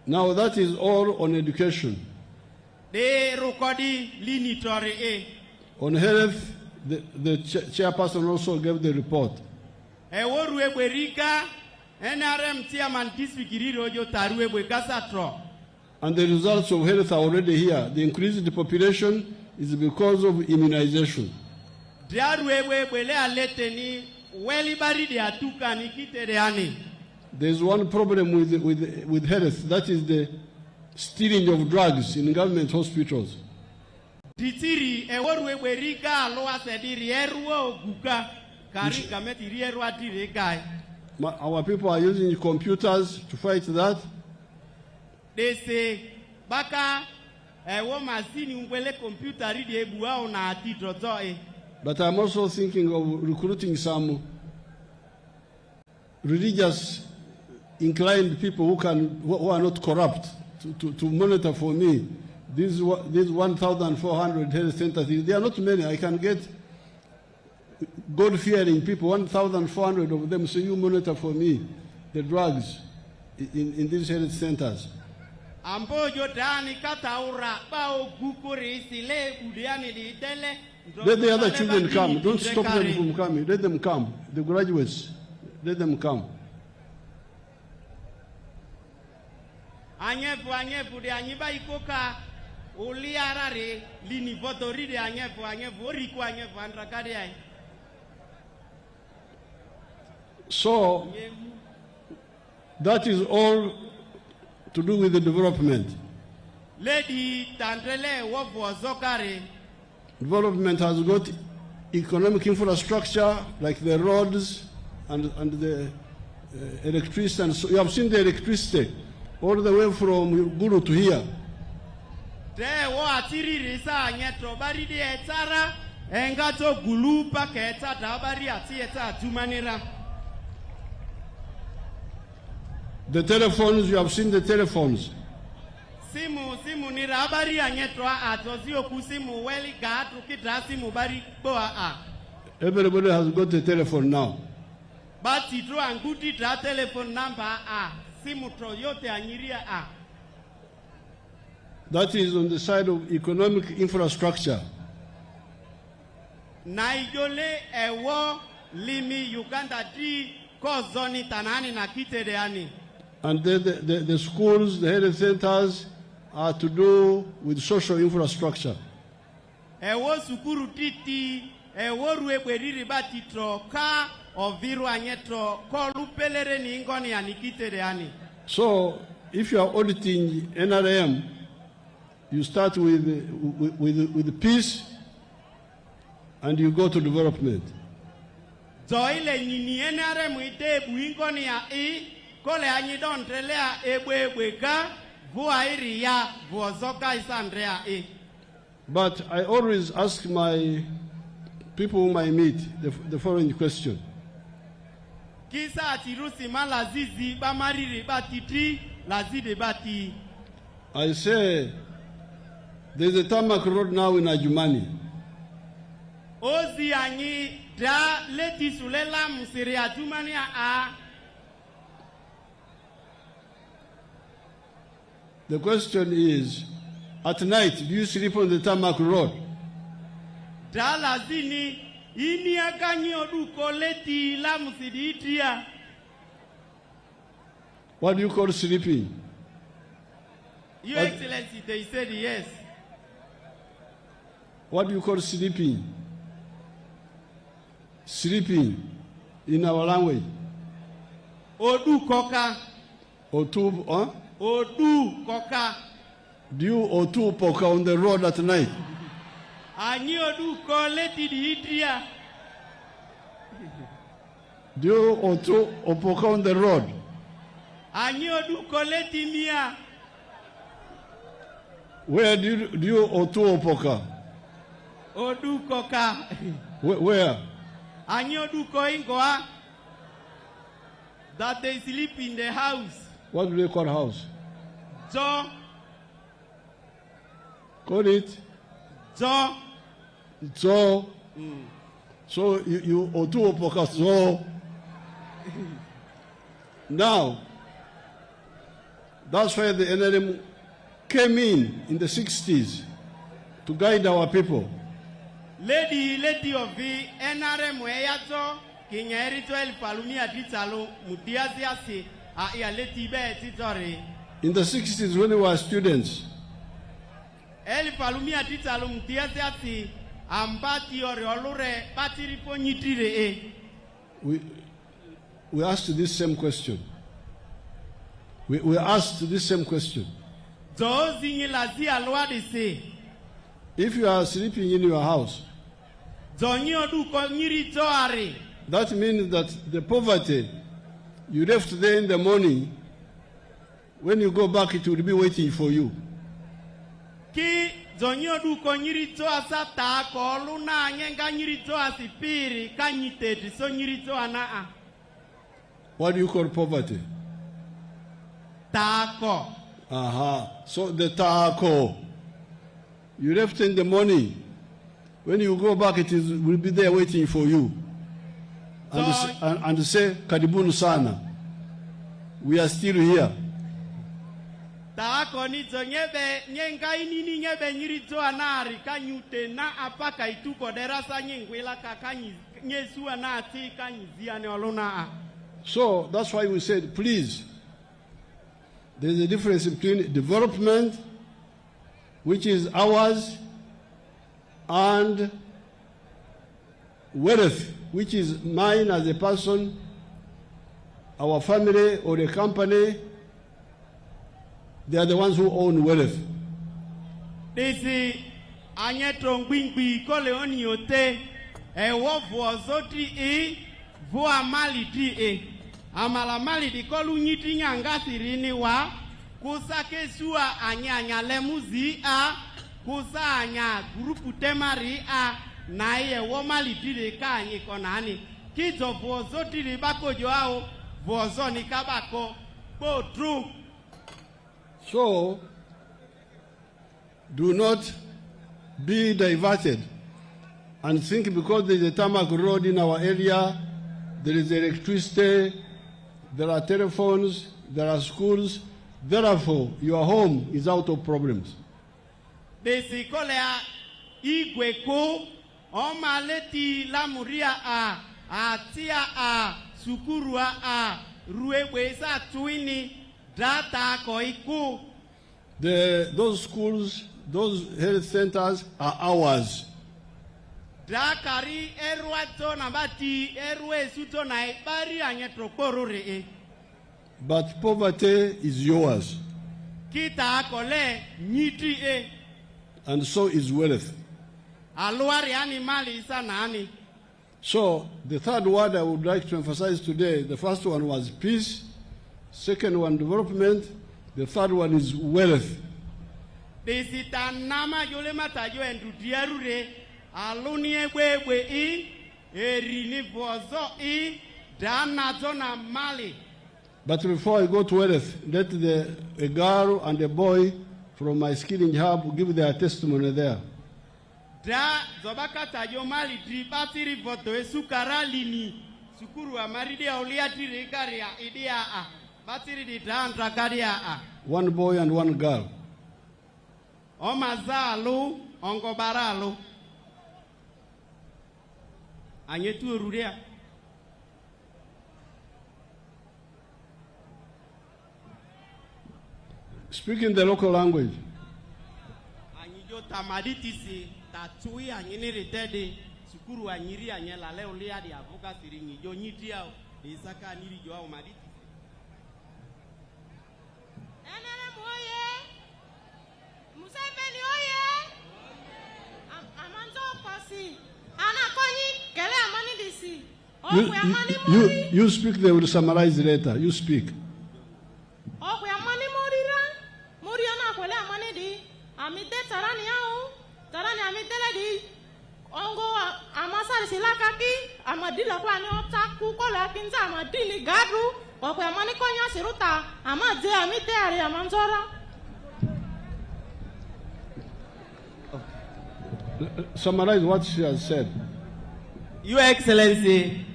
now that is all on education. On health, the chairperson also gave the report. And the results of health are already here. The increase in the population is because of immunization. There's one problem with health, that is the stealing of drugs in government hospitals. Our people are using computers to fight that. They say, Baka Ewo masini umbele computer ridi ebuao na atito zoe. But I'm also thinking of recruiting some religious inclined people who are not corrupt to monitor for me these 1,400 health centers. There are not many. I can get God-fearing people, 1,400 of them, so you monitor for me the drugs in these health centers. Let the other children come. Don't stop them from coming. Let them come. The graduates, let them come. Anyevu de anyiba ikoka uliarare lini votori de anyevu oriku anyevu andrakade ai. So that is all to do with the development. Lady Tandrele wovo zokare. Development has got economic infrastructure like the roads and the electricity. And so you have seen the electricity all the way from Guru to here. The telephones, you have seen the telephones. Simu ni rabari anyetwa atozio kusimu weli gatu kidrasimu bari boa. Everybody has got a telephone now. But itro anguti tra telephone number simu yote anyiria That is on the side of economic infrastructure. Naijole ewo limi Uganda di kozoni tanani na kitereani. And the schools, the health centers are to do with social infrastructure. Ewo sukuru titi, ewo ruekweriri batitro ka oviru anyetro kolu pelere ni ingoni anikitereani. So, if you are auditing NRM, you start with peace and you go to development. Zoile nini NRM ite buingoni ya kole anyidon trelea ebweka vuairi ya vuozoka isandrea But I always ask my people whom I meet the following question. Kisa atirusi malazizi bamariri batiti lazide bati. I say, there's a tarmac road now in Adjumani. Ozi anyi da leti sulela musiri Adjumani The question is, at night, do you sleep on the tarmac road? Da lazini ini akanyi oduko leti la musiri itia. What do you call sleeping? Your Excellency, they said yes. What do you call sleeping? Sleeping in our language. Odu koka. Otu, huh? Odu koka. Do you otu poka on the road at night? Ani odu ko leti di itia. Do you otu opoka on the road? Ani odu ko leti mia. Where do you otu opoka? Odu koka. Where? Ani odu ko ingoa. That they sleep in the house. What do they call house? So. Call it? So. So. So you otu opoka so. Now, that's why the NRM came in the 60s to guide our people. Lady of the NRM weyato kingerito el palumia titalo mutiaziasi ya leti be titore. In the 60s when we were students, el palumia titalo mutiaziasi ambati orolure patiripo nyitire we asked this same question. We asked this same question. If you are sleeping in your house, that means that the poverty you left there in the morning, when you go back, it will be waiting for you. Ki zonyo du ko nyirito asata ko luna nyenga nyirito asipiri kanyiteti so nyirito anaa. What do you call poverty? Tako. So the taako, you left in the money. When you go back, will be there waiting for you. And say, Karibuni sana. We are still here. Taako ni zonyebe nyenga inini nyebe nyirito anari kanyute na apaka ituko derasa nyengwela kakanyi nyesu anati kanyizia ne oluna. So that's why we said, please, there's a difference between development, which is ours, and wealth, which is mine as a person, our family, or the company. They are the ones who own wealth. Desi anyeto ngwingwi kole oni yote wo vuozoti vua mali ti amala mali di kolu nyiti nyanga sirini wa kusake sua anya lemuzi kusa anya grupu temari na ye wo mali ti de ka anyi konani kizo vuozoti li bako joao vuozoni kabako go through. So, do not be diverted and think because there is a tarmac road in our area, there is electricity, there are telephones, there are schools, therefore your home is out of problems. Besikolea igweko omaleti lamuria atia sukurua rueweza tuini. Those schools, those health centers are ours. But poverty is yours. And so is wealth. So the third word I would like to emphasize today, the first one was peace. Second one, development. The third one is wealth. But before I go to wealth, let a girl and a boy from my skilling hub give their testimony there. One boy and one girl. Omazalu ongobaralu. Anyetu ruria. Speak in the local language. Anyijo tamaditisi tatui anyini retede sukuru anyiri anyela leo lia di avuka siringi jo nyitia isaka aniri jo au maditi. Museveni oye! Amanzo pasi. Anakonyi kele amani disi. You speak, they will summarize later. You speak. Okwe amani morira. Moriana kwele amani di. Amite tarani yao. Tarani amite ledi. Ongo amasari silakaki. Amadila kwa ni otaku kola kinza amadili gadru. Okwe amani konya siruta. Amade amite ari amanzora. Summarize what she has said. Your Excellency,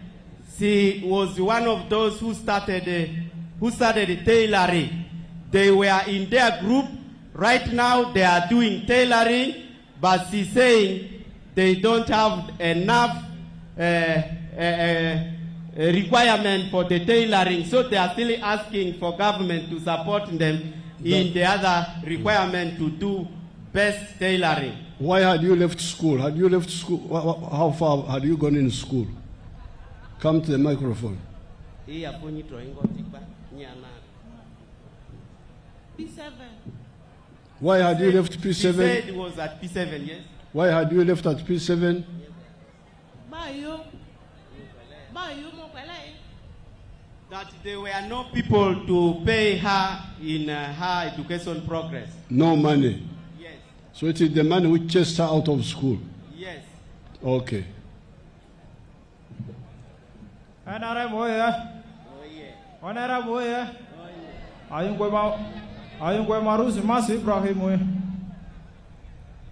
she was one of those who started tailoring. They were in their group. Right now, they are doing tailoring, but she's saying they don't have enough requirement for the tailoring, so they are still asking for government to support them in the other requirement to do best tailoring. Why had you left school? Had you left school? How far had you gone in school? Come to the microphone. P7. Why had you left P7? He said it was at P7, yes. Why had you left at P7? That there were no people to pay her in her education progress. No money. Yes. So it is the money which chased her out of school. Yes. Okay. NRM oye. NRM oye. Ayun kwe marusi masi Ibrahim oye.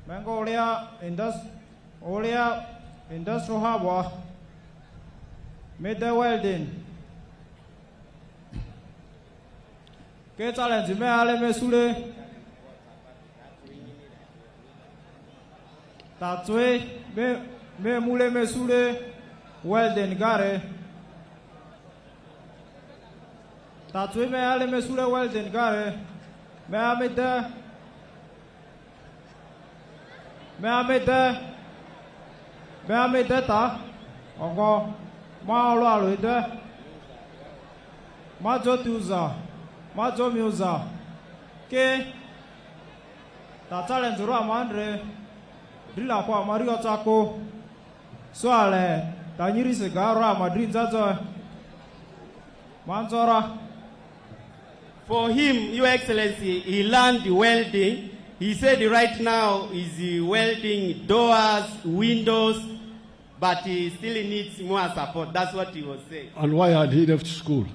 Mengo olia industrial harbor. Made welding. Ke challenge me ale me sule. Tatwe me mule me sule welding gare. Tatwe me ale me sule welding gare. Me amete ta. Ongo ma olo alo ide. Ma jo tuza. Ma jo miuza. Ke ta challenge ro amandre. Drila kwa Mario Chako. Soale tanyiri segara Madrid zazo. Manzora. For him, Your Excellency, he learned welding. He said right now he's welding doors, windows, but he still needs more support. That's what he was saying. And why had he left school?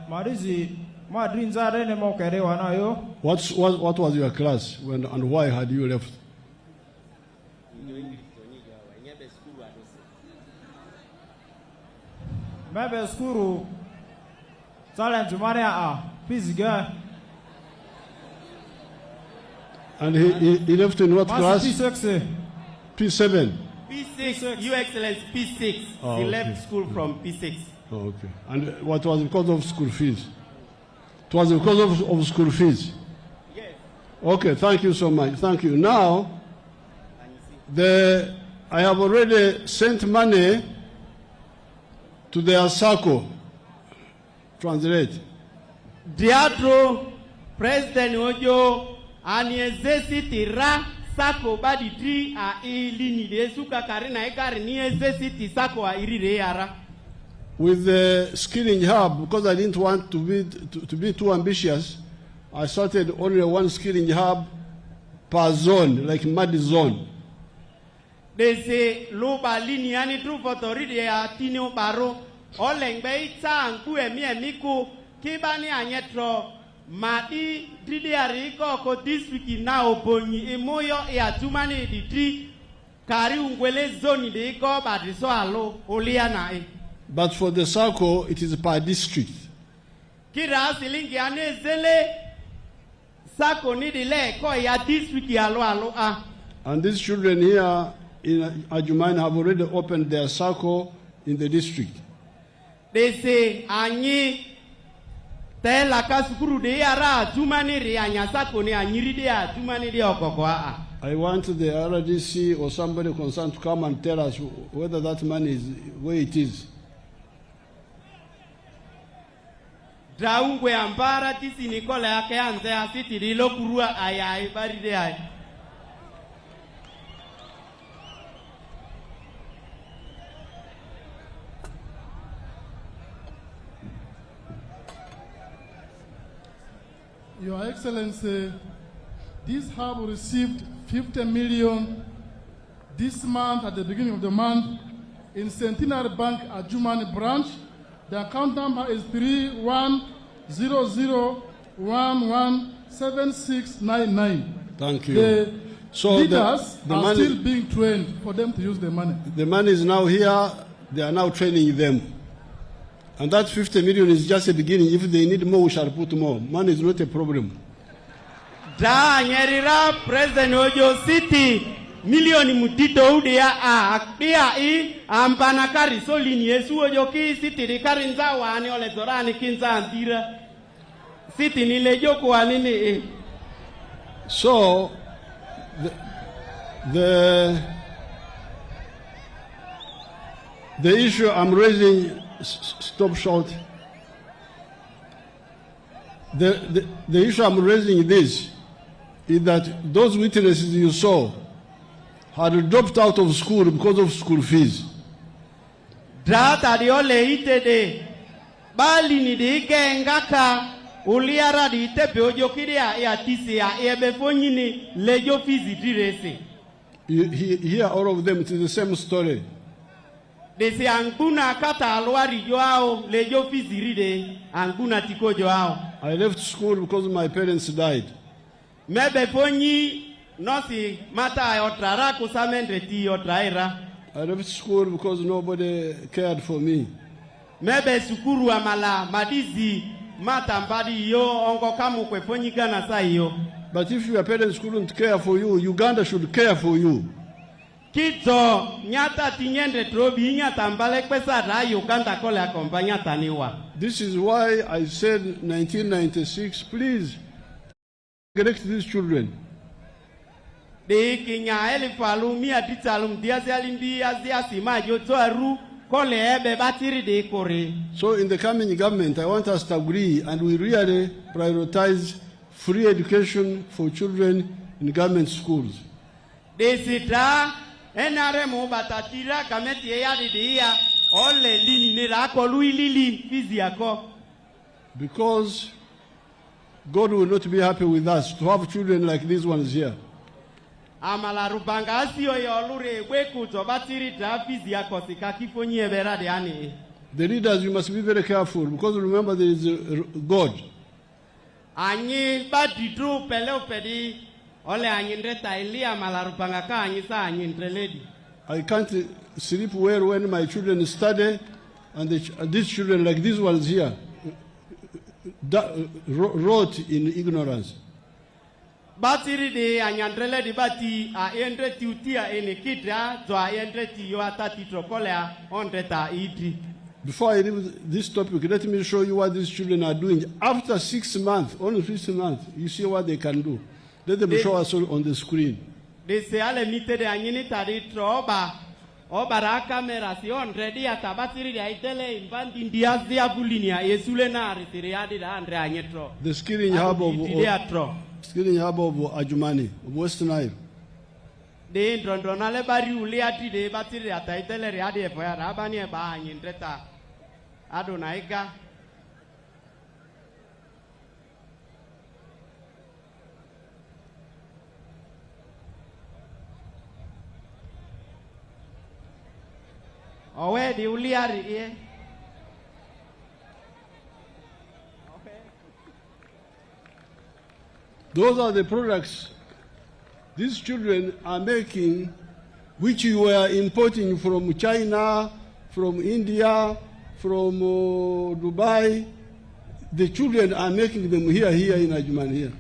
Marizi Madrid zare ne mokere wanayo. What was your class when and why had you left? Mebe skuru challenge mania physical. And he left in what class? P6. P7. P6, Your Excellency, P6. Oh, he okay. left school from P6. Oh, okay. And what was because of school fees? It was because of school fees? Yes. Okay, thank you so much. Thank you. Now, I have already sent money to their SACCO. Translate. Diatro, President Ojo, aniezesiti ra SACCO badi tri a ilini de suka karina ekari niezesiti SACCO a irire yara. With the skilling hub, because I didn't want to be too ambitious, I started only one skilling hub per zone, like Madi zone. They say loba lini ani tru fotoride ya tinio baro olengbe ita anku emiku kibani anyetro madi tridiari ko district na obonyi emoyo e Adjumani di tri kari ungwele zone de ko badiso alo oliana e. But for the SACCO, it is per district. Kira silingi ane zele SACCO ni dile ko ya district alo a. And these children here in Adjumani have already opened their SACCO in the district. They say anyi tela kasukuru de yara Adjumani ri anya SACCO ni anyiri de Adjumani de okoko a. I want the RDC or somebody concerned to come and tell us whether that money is where it is. Draungwe ambara tisi nikola yake anze asiti rilo kurua ayai baride ay. Your Excellency, this hub received 50 million this month at the beginning of the month in Centenary Bank Adjumani branch. The account number is 3100117699. Thank you. The so leaders the are money, still being trained for them to use the money. The money is now here. They are now training them. And that 50 million is just a beginning. If they need more, we shall put more. Money is not a problem. Da nyerira President Ojo City milioni mutito udia a pia I ambana kari solini Yesu Ojo ki City di kari nzawa ani ole dorani kinza antira City ni lejo kwa nini e. So the issue I'm raising, stop short. The issue I'm raising is that those witnesses you saw had dropped out of school because of school fees. Drata di ole ite de bali ni de ngaka Uliara di tepe ojokiria ya tisia ebefonyini lejo fizi direse. Here all of them, it is the same story. Desi anguna kata alwari joao lejo fizi ride anguna tiko joao. I left school because my parents died. Mebe fonyi nosi mata otrara kusamendre ti otraira. I left school because nobody cared for me. Mebe sukuru amala madizi mata mbadi yo ongo kamu kwe fonyi gana sa yo. But if your parents couldn't care for you, Uganda should care for you. Kito nyata tinyende trobi nyata mbale pesa ra Uganda kole akompanya taniwa. This is why I said 1996, please correct these children. De kinya elifalu mia titalum diazi alindi aziasi majo toaru kole ebe batiri de kore. So in the coming government, I want us to agree and we really prioritize free education for children in government schools. De sita enaremo batatira kameti eyadi dia ole lini nirako luilili fizi yako. Because God will not be happy with us to have children like these ones here. Amala rubanga asio yolure weku to batiri ta fizi yako sikakifonyi eberade ani. The leaders, you must be very careful because remember there is a God. Anyi badidru peleo pedi ole anyindreta ilia malarupanga ka anyisa anyindreledi. I can't sleep well when my children study and these children like these ones here wrote in ignorance. Batiri de anyandreledi bati a endreti utia enikitra to a endreti yo atati trokolea ondreta idri. Before I leave this topic, let me show you what these children are doing. After 6 months, only 6 months, you see what they can do. Let them show us on the screen. They say, "Ale mite de anyini tari troba, obara camera si on ready atabatiri de aitele invandi India zia bulinia yesule na retiriadi da andre anyetro." The skiing hub of Adjumani, of Western Nile. De ndrondronale bari uliati de batiri ataitele riadi e foya rabani e ba anyindreta. Adonaiga. Owe di uliari ye. Those are the products these children are making, which you were importing from China, from India, from Dubai. The children are making them here in Adjumani here.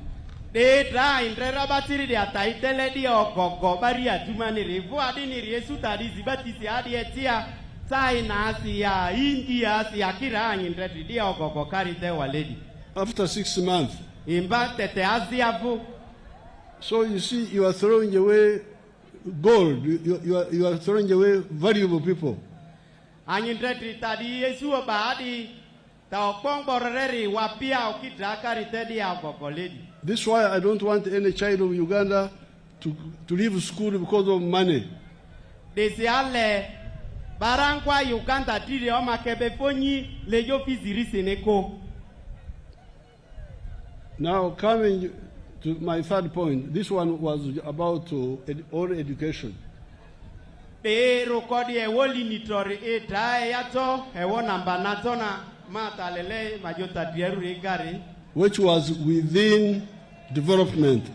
De tra indrera batiri de ataitele di ogogo bari Adjumani revo adini riesu tadi zibatisi adi etia China Asia India Asia kira indreti di ogogo karite waledi. After 6 months. Imba tete Asia fu. So you see, you are throwing away gold. You are throwing away valuable people. Anyindreti tadi yesu obadi ta okpong boreri wapia okidra karite di ogogo ledi. This is why I don't want any child of Uganda to leave school because of money. Desi ale barangwa Uganda tiri oma kebe fonyi lejo fiziri seneko. Now coming to my third point, this one was about all education. Pero kodi e woli nitori e dae yato e wonamba natona mata lele majota dieru regari. Which was within development.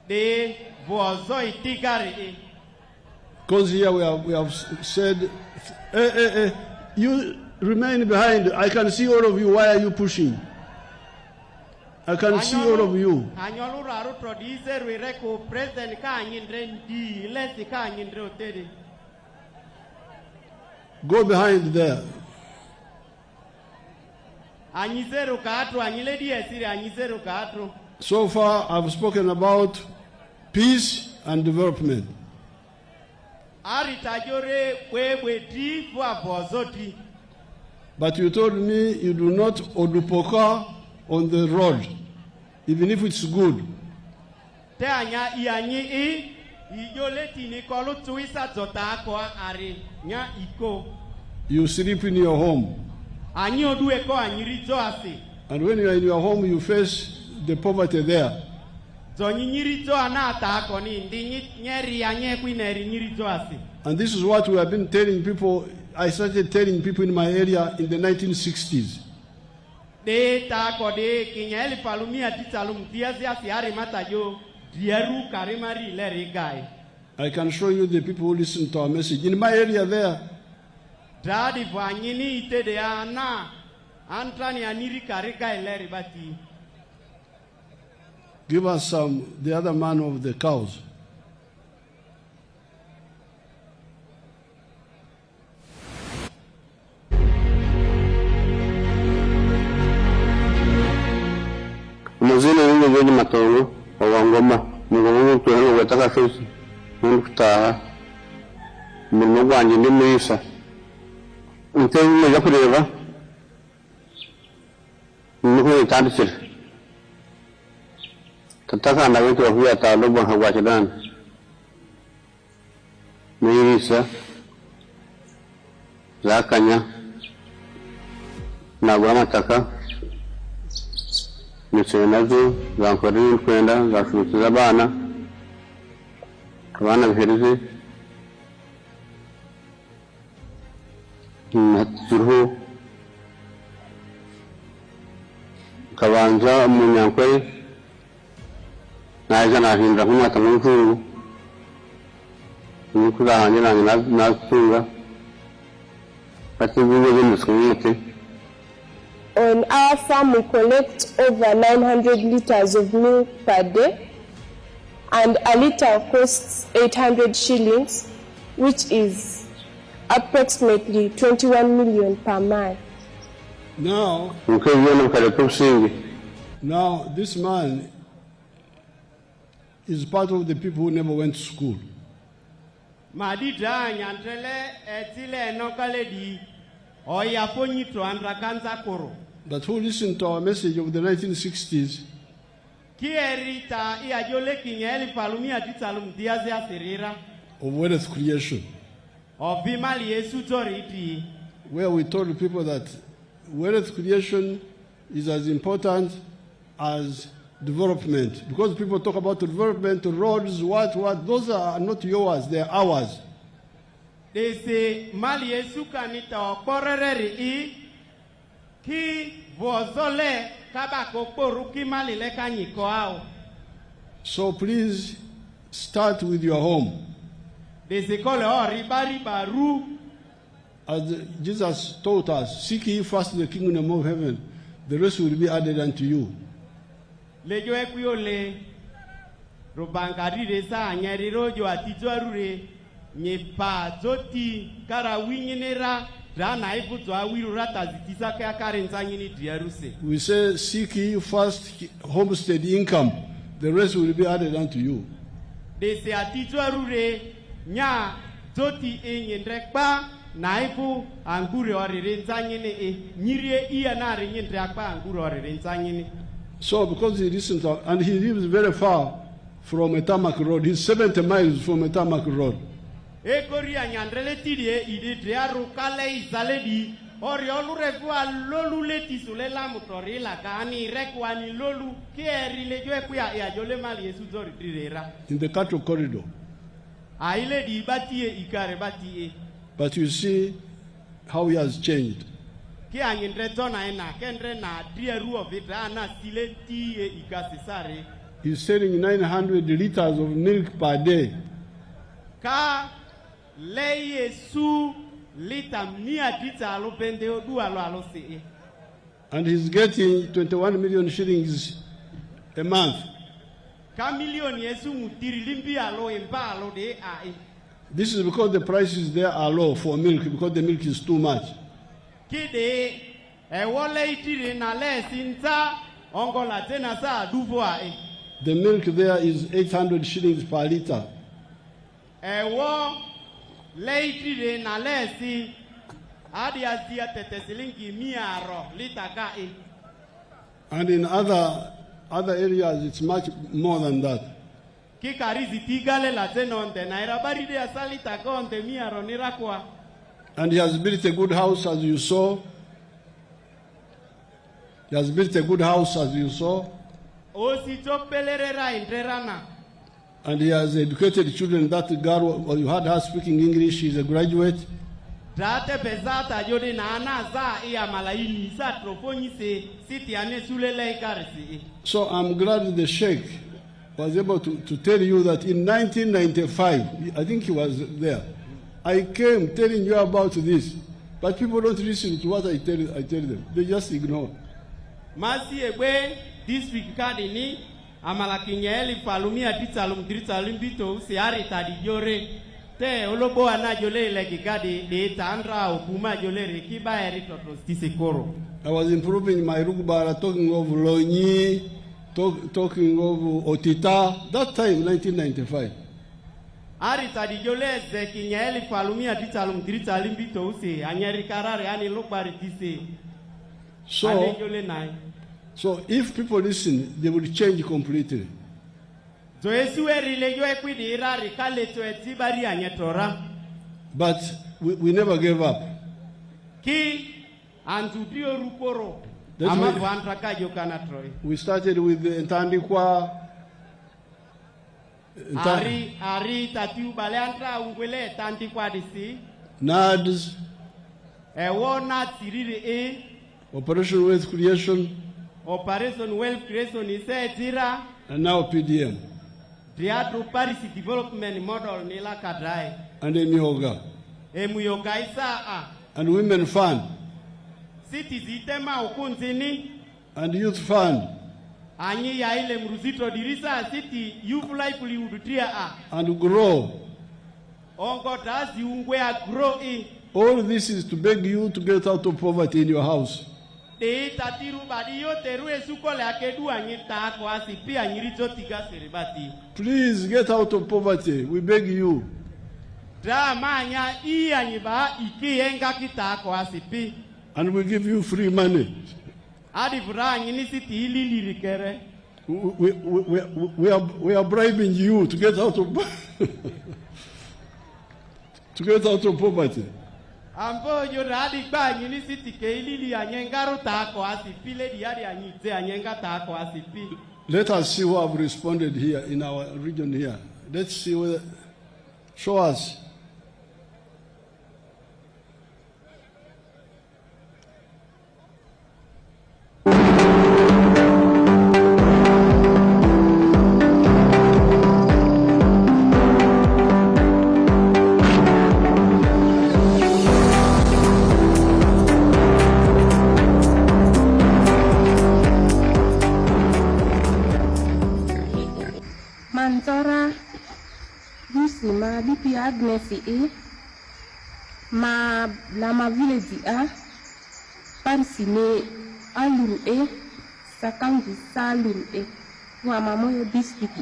De bozo itigari. Because here we have said, you remain behind. I can see all of you. Why are you pushing? I can see all of you. Go behind there. So far, I've spoken about peace and development. But you told me you do not odupoka on the road, even if it's good. You sleep in your home. And when you are in your home, you face the poverty there. And this is what we have been telling people. I started telling people in my area in the 1960s. I can show you the people who listen to our message. In my area there, give us the other man of the cows. Muzini wingi wenye matongo wa ngoma mungu tuwe wetaka fesi mungu taha mungu wanjye ndi mwisa ntewe mujya kureba mungu yitandikira tataka na wengi wahuya talobo hawachidana mwisa zakanya na gwamataka Nazo zankori kwenda zafutiza abana bihereze naturuhu kabanza umunyankwe naje nahinda kumata n'imfungu nikuzahanye natunga batinze bimusumite. On our farm, we collect over 900 liters of milk per day, and a liter costs 800 shillings, which is approximately 21 million per month. Now, this man is part of the people who never went to school. But who listened to our message of the 1960s of wealth creation, where we told people that wealth creation is as important as development. Because people talk about development, roads, what, those are not yours, they are ours. They say, Mali Yesukanita Koreri ki vozole kabako poruki mali lekani koao. So please start with your home. They say, ribari baru. As Jesus taught us, seek ye first the kingdom of heaven, the rest will be added unto you. Lejo ekuyole robangari resa anyari rojo atijwarure nyepa zoti kara winyinera rana ifutu awiru rata zitisa kaya karenzanyini diaruse. We say seek ye first homestead income, the rest will be added unto you. They say atijwarure nya zoti enyendrekpa naifu angure orerenzanyini nyirie iya na renyendrekpa angure orerenzanyini. So because he listened to, and he lives very far from a tarmac road, he's 70 miles from a tarmac road. In the cattle corridor. But you see how he has changed. He's selling 900 liters of milk per day. And he's getting 21 million shillings a month. This is because the prices there are low for milk, because the milk is too much. The milk there is 800 shillings per liter. And in other areas, it's much more than that. And he has built a good house, as you saw. He He has built a good house, as you saw. And he has educated children. That girl, well, you heard her speaking English, she's a graduate. So I'm glad the Sheikh was able to tell you that in 1995, I think he was there, I came telling you about this, but people don't listen to what I tell them. They just ignore. District Kadini, Amalakinyeli, Palumia, Titalum, Dritalum, Siari Tadijore, Te Olobo Anajole, Legigadi, De Tandra, Okuma Jole, Kiba Eritotos, Tisekoro. I was improving my Rugbara, talking of Loni, talking of Otita, that time, 1995. Ari Tadijole, Zekinyeli, Palumia, Titalum, Dritalum, Anyari Karare, Ani Lopari Tise. So if people listen, they will change completely. But we never gave up. We started with the Ntandikwa. NADS. Operation Wealth Creation. Operation Wealth Creation is Tira. And now PDM. Triadro Paris Development Model Nila Kadrai. And Emioga. Emioga Isa. And Women Fund. Cities Itema Okunzini. And Youth Fund. Anyi Yaile Mruzito Dirisa City Youth Livelihood Tria. And Grow. Ongo does you where grow in. All this is to beg you to get out of poverty in your house. Please get out of poverty. We beg you. And we give you free money. We are bribing you to get out of to get out of poverty. Let us see who have responded here in our region here. Let's see whether. Show us. Ma lama village parisine aluru sakangi saluru wa mamoyo district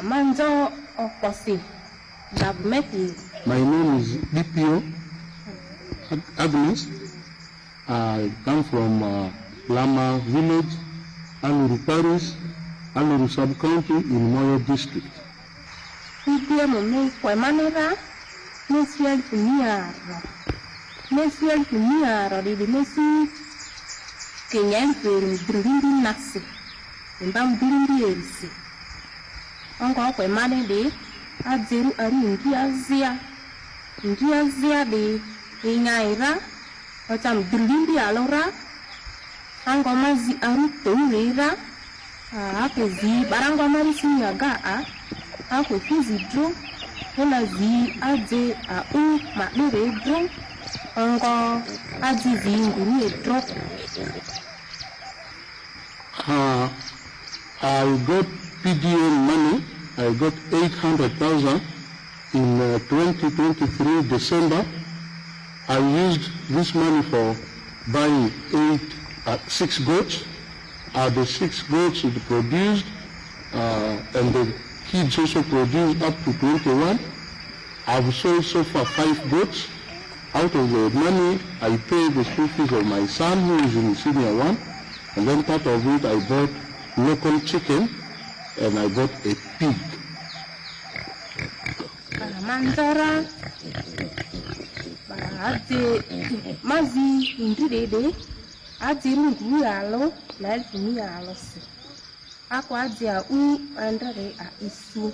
manzo okose government. My name is DPO Agnes. I come from Lama village, Aluru parish, Aluru sub-county in Moyo district. DPO mo kwa manera Nesial Fumiaro di Messi Kenyan Brindi Nasi in Bam Brindi Elsi. Uncle kwa mane de Adzeru Ari India Zia de Ingaira Otam Brindi Alora Ango Mazi Aru Teura Akezi Barango Marisi Yaga Ako Fizi Dro Zi aje madure dro ongo aji zinguni drop. I got PDM money. I got 800,000 in 2023 December. I used this money for buying 6 goats. The 6 goats it produced and the kids also produced up to 21. I've sold so far 5 goats. Out of the money, I paid the school fees of my son who is in senior 1. And then part of it, I bought local chicken and I bought a pig. Manzara, mazi indrede, ajiru nguyalo na elfu mia alosi. Ako ajia andare a isu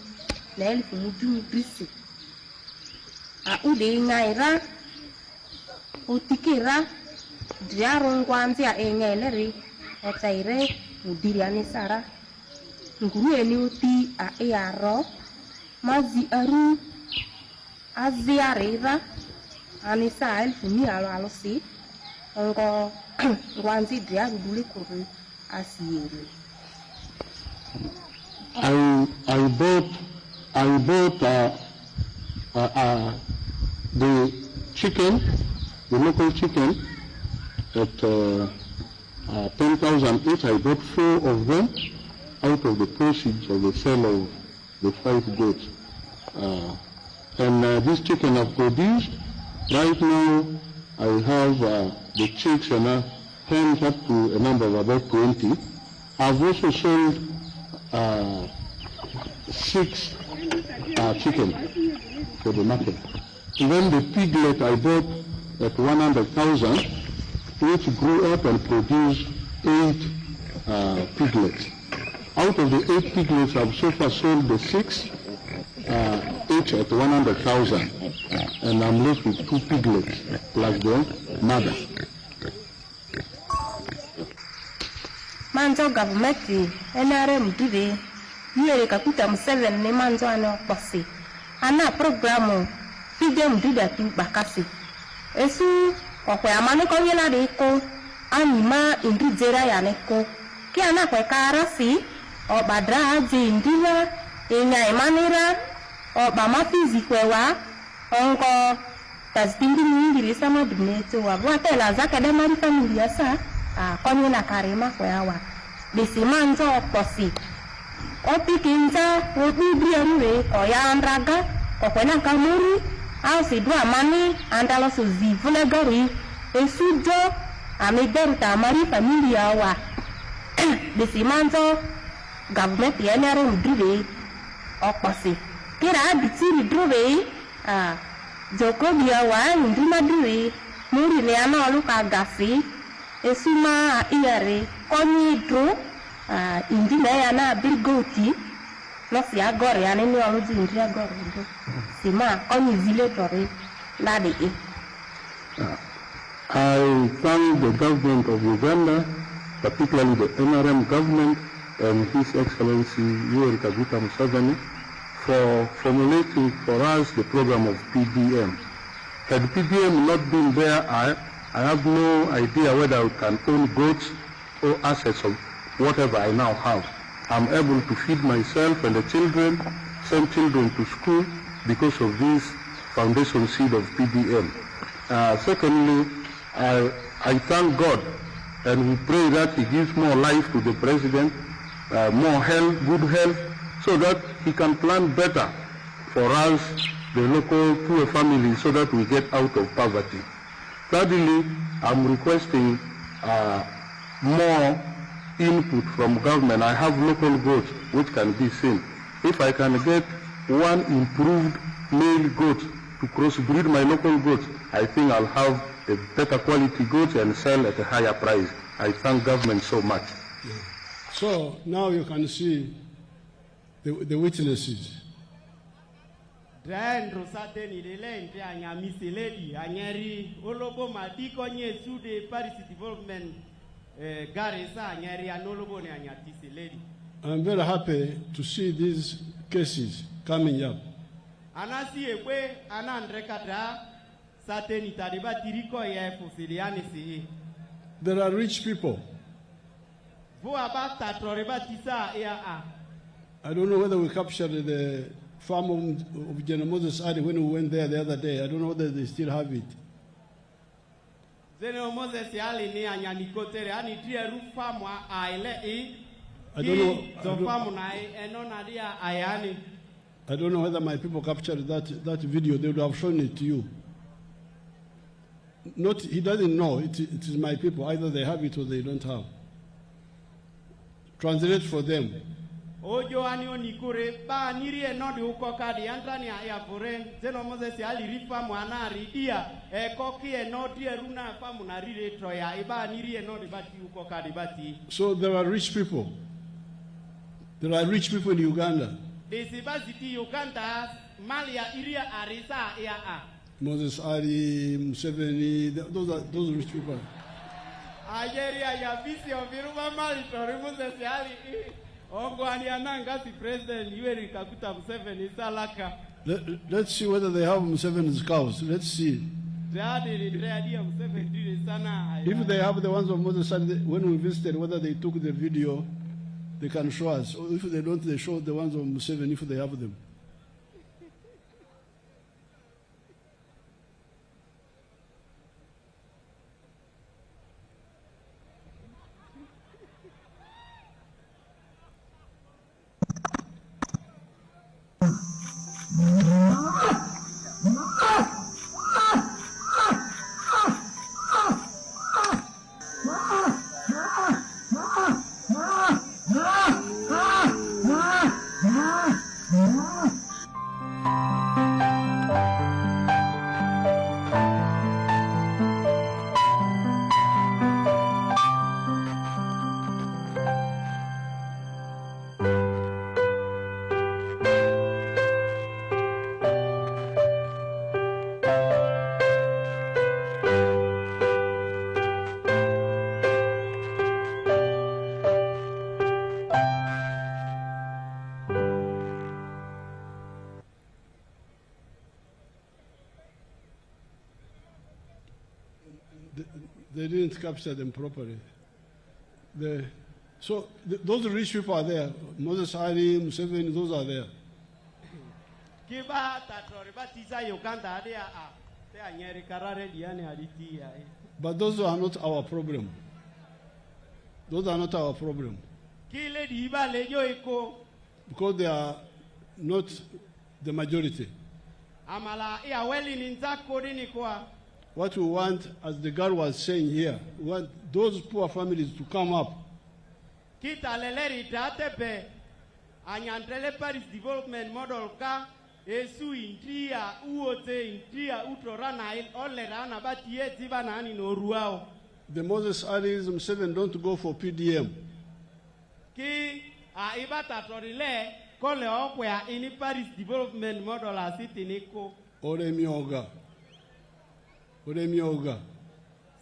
na elfu mujumi brisi. Ude ngaira utikira diarong kwanzia engeleri otaire udiriani sara nguru eni uti a earo mazi aru aziarira anisa elfu mia alosi ongo kwanzi diaru duli kuru asiere. I bought the chicken, the local chicken, at 10,000 each. I bought 4 of them out of the proceeds of the sale of the 5 goats. And this chicken I've produced. Right now, I have the chicks and hens up to a number of about 20. I've also sold 6 chicken for the market. And then the piglet I bought at 100,000, which grew up and produced 8 piglets. Out of the 8 piglets, I've so far sold the 6, each at 100,000, and I'm left with 2 piglets plus the mother. Manzo government NRM divi yere kakuta Museveni ni manzo ano posi ana programu pidem dida tu bakasi esu okwe amane ko yela de ko anima indi zera ya neko ki ana kwe karasi o badra ji indila enya emanira o bama fizikwe wa onko tasbindi nyingi sama dineto wa bwate la zaka de mari familia sa konye na karema kwa yawa bisimanzo posi opikinza obibrianwe oyandraga okwena kamuri au sidwa mani andalo suzivule gari esujo amiberuta mari familia wa bisimanzo government yenere mdrive oposi kira abitiri drive joko biya wa ndima drive muri le ana oluka gasi esuma iare konyi dro indina yana birgoti no si agore ya ni oluji ndri agore ndo sima konyi zile tore lade I thank the government of Uganda, particularly the NRM government and His Excellency Museveni for formulating for us the program of PDM. Had PDM not been there, I have no idea whether I can own goods or assets of whatever I now have. I'm able to feed myself and the children, send children to school because of this foundation seed of PDM. Secondly, I thank God and we pray that He gives more life to the President, more health, good health, so that he can plan better for us, the local poor families, so that we get out of poverty. Thirdly, I'm requesting more input from government. I have local goats which can be seen. If I can get one improved male goat to crossbreed my local goats, I think I'll have a better quality goats and sell at a higher price. I thank government so much. Yeah. So now you can see the witnesses. Dendro sateni lele nte anyamisi lady anyeri olobo madiko nye sude Paris Development garesa anyeri anolobo ne anyatisi lady. I'm very happy to see these cases coming up. Anasi ekwe anandrekata sateni tadiba tiriko ya fusiliani si. There are rich people. I don't know whether we captured the farm of General Moses Adi when we went there the other day. I don't know whether they still have it. I don't know whether my people captured that video. They would have shown it to you. He doesn't know. It is my people. Either they have it or they don't have. Translate for them. Ojo ani onikure ba nirie nodi ukokadi antrani ya fore zeno Moses ali rifa mwana ridia koki enodi eruna famu na rire troya iba nirie nodi bati ukokadi bati. So there are rich people. There are rich people in Uganda. Desibaziti Uganda Malia iria arisa ya a. Moses Ali, Museveni, those rich people. Ayeria ya visi oviruma mali tori Moses Ali. Let's see whether they have Museveni's cows. Let's see. If they have the ones of Moses, when we visited, whether they took the video, they can show us. Or if they don't, they show the ones of Museveni if they have them. They didn't capture them properly. Those rich people are there. Moses Ali, Museveni, those are there. But those are not our problem. Those are not our problem. Because they are not the majority. What we want, as the girl was saying here, we want those poor families to come up. Paris development model ka esu intia uote intia utorana olerana batie zibana ani no ruao. The Moses Ali's Museveni don't go for PDM. Ki ibata torile kole okwa ini Paris development model asitiniko. Oremioga.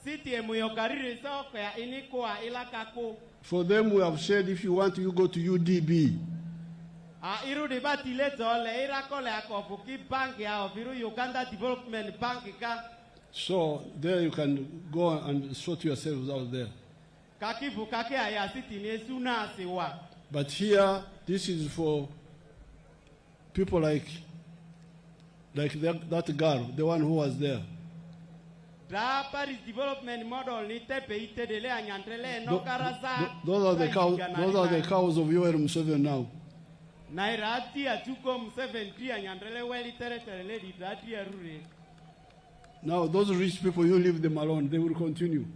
City emuyokarire sokwa iniko ilakako. For them we have said if you want you go to UDB. Iru debati lezole irakole akofuki bank ya ofiru Uganda Development Bank ka. So there you can go and sort yourselves out there. Kakifu kake aya city ni suna siwa. But here this is for people like that girl, the one who was there. Paris development model ni tepe itedele anyantrele no karasa. Those are the cows of Yoweri Museveni now. Nairati atuko Museveni anyantrele weli tere di rati arure. Now those rich people, you leave them alone, they will continue.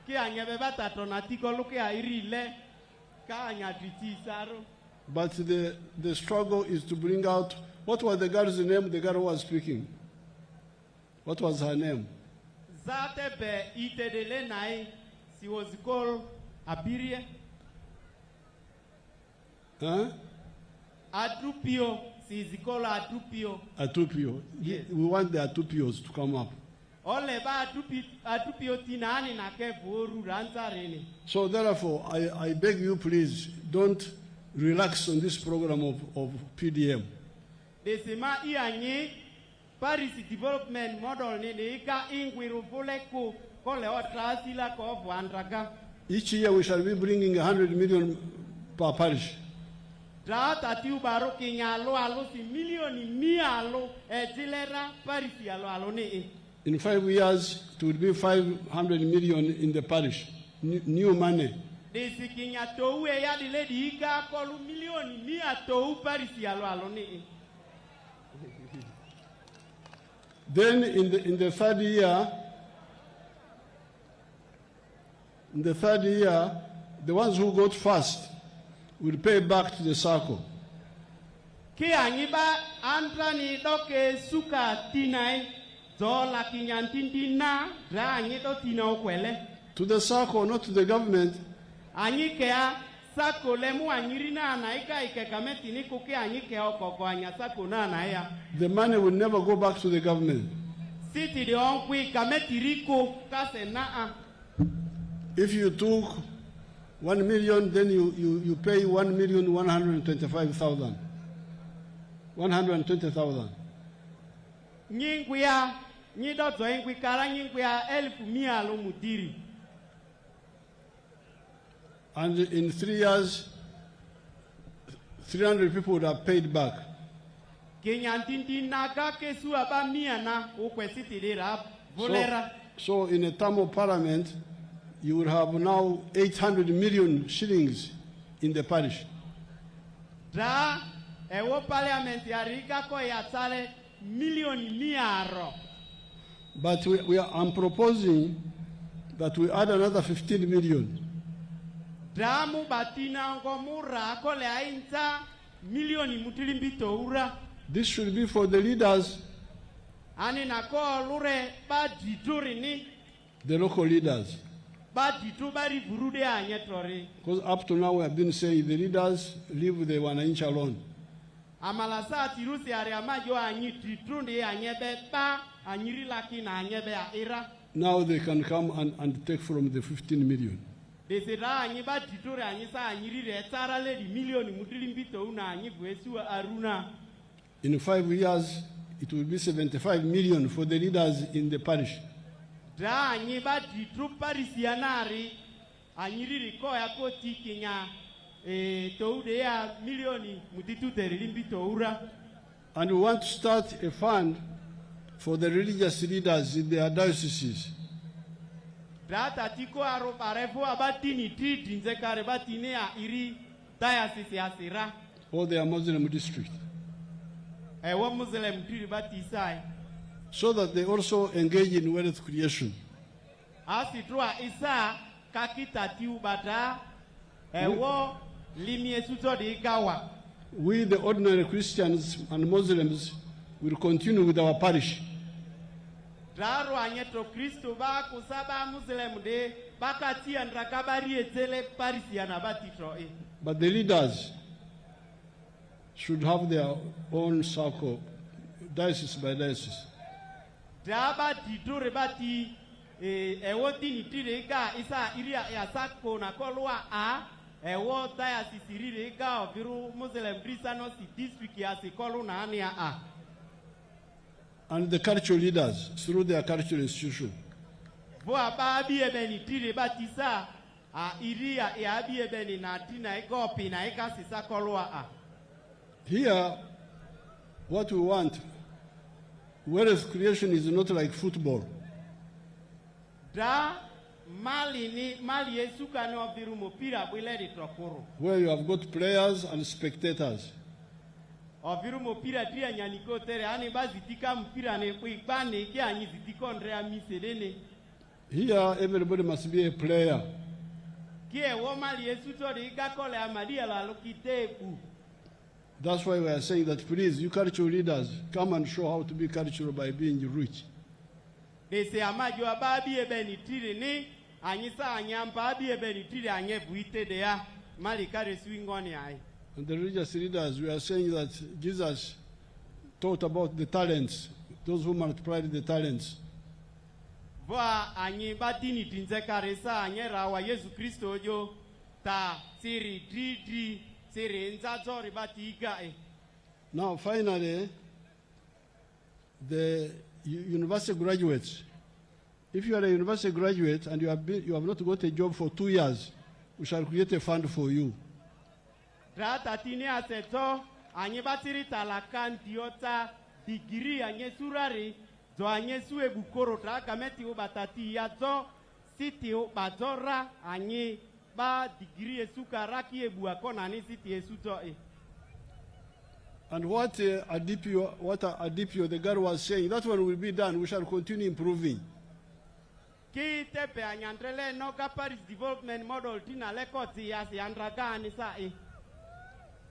Ki anyebe bata tonatiko luke airile ka anyatiti saro. But the struggle is to bring out, what was the girl's name, the girl who was speaking? What was her name? Zatebe itedele nai, she was called Abiria. Huh? Atupio, she is called Atupio. Atupio. Yes. We want the Atupios to come up. So therefore, I beg you please, don't relax on this program of PDM. Paris development model each year we shall be bringing 100 million per parish. In 5 years, it will be 500 million in the parish. New money. Then in the third year, the ones who got first, will pay back to the circle. Ki anyiba antrani doke suka tinai zola kinyantintina dra anyido tina okwele. To the circle, not to the government. Anyikea sako lemu anyirina anaika ikekameti ni kuke anyikea okoko anyasako na anaya. The money will never go back to the government. Siti de onkwi kameti riko kase naa. If you took 1 million, then you pay 1,125,000. 120,000. Nyingwia nyidoto ingwi kara nyingwia 1,100 lo mudiri. And in 3 years, 300 people would have paid back. So in a term of parliament, you will have now 800 million shillings in the parish. But I'm proposing that we add another 15 million. This should be for the leaders, the local leaders. Because up to now we have been saying the leaders leave the wananchi alone. Now they can come and take from the 15 million. In 5 years, it will be 75 million for the leaders in the parish. And we want to start a fund for the religious leaders in their dioceses. Or their Muslim district. So that they also engage in wealth creation. We, the ordinary Christians and Muslims, will continue with our parish. But the leaders should have their own circle, diocese by diocese. And the cultural leaders through their cultural institution. Here, what we want, wealth creation is not like football. Where you have got players and spectators. Here, everybody must be a player. That's why we are saying that, please, you cultural leaders, come and show how to be cultural by being rich. And the religious leaders, we are saying that Jesus taught about the talents, those who multiplied the talents. Now, finally, the university graduates. If you are a university graduate and you have not got a job for 2 years, we shall create a fund for you. And what Adipio, the girl, was saying, that one will be done. We shall continue improving.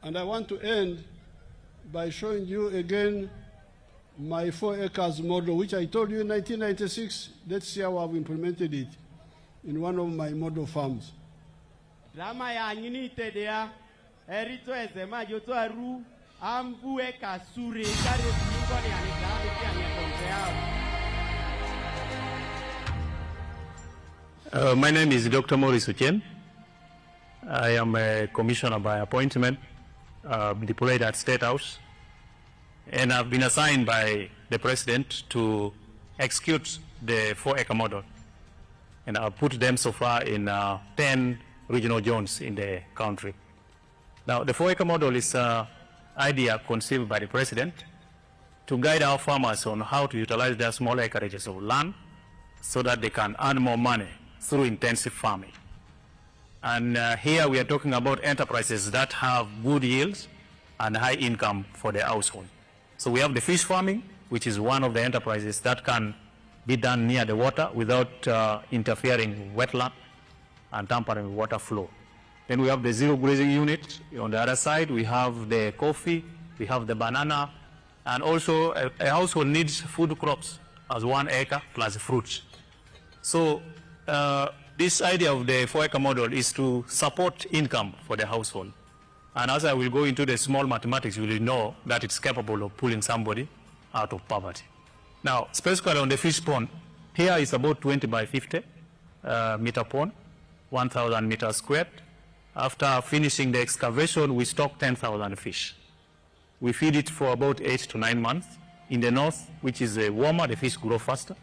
And I want to end by showing you again my 4 acres model, which I told you in 1996. Let's see how I've implemented it in one of my model farms. Drama ya nyini tedea erito ezema yoto aru ambue kasure kare bingoni anidami pia nyekontea. My name is Dr. Maurice Ochen. I am a commissioner by appointment, deployed at State House, and I've been assigned by the President to execute the 4-acre model. And I've put them so far in 10 regional zones in the country. Now, the 4-acre model is an idea conceived by the President to guide our farmers on how to utilize their small acreages of land so that they can earn more money through intensive farming. And here we are talking about enterprises that have good yields and high income for the household. So we have the fish farming, which is one of the enterprises that can be done near the water without interfering with wetland and tampering with water flow. Then we have the zero grazing unit. On the other side, we have the coffee, we have the banana, and also a household needs food crops as 1 acre plus fruits. So this idea of the 4-acre model is to support income for the household. And as I will go into the small mathematics, you will know that it's capable of pulling somebody out of poverty. Now, specifically on the fish pond, here is about 20 by 50 meter pond, 1,000 meters squared. After finishing the excavation, we stock 10,000 fish. We feed it for about 8 to 9 months. In the north, which is warmer, the fish grow faster.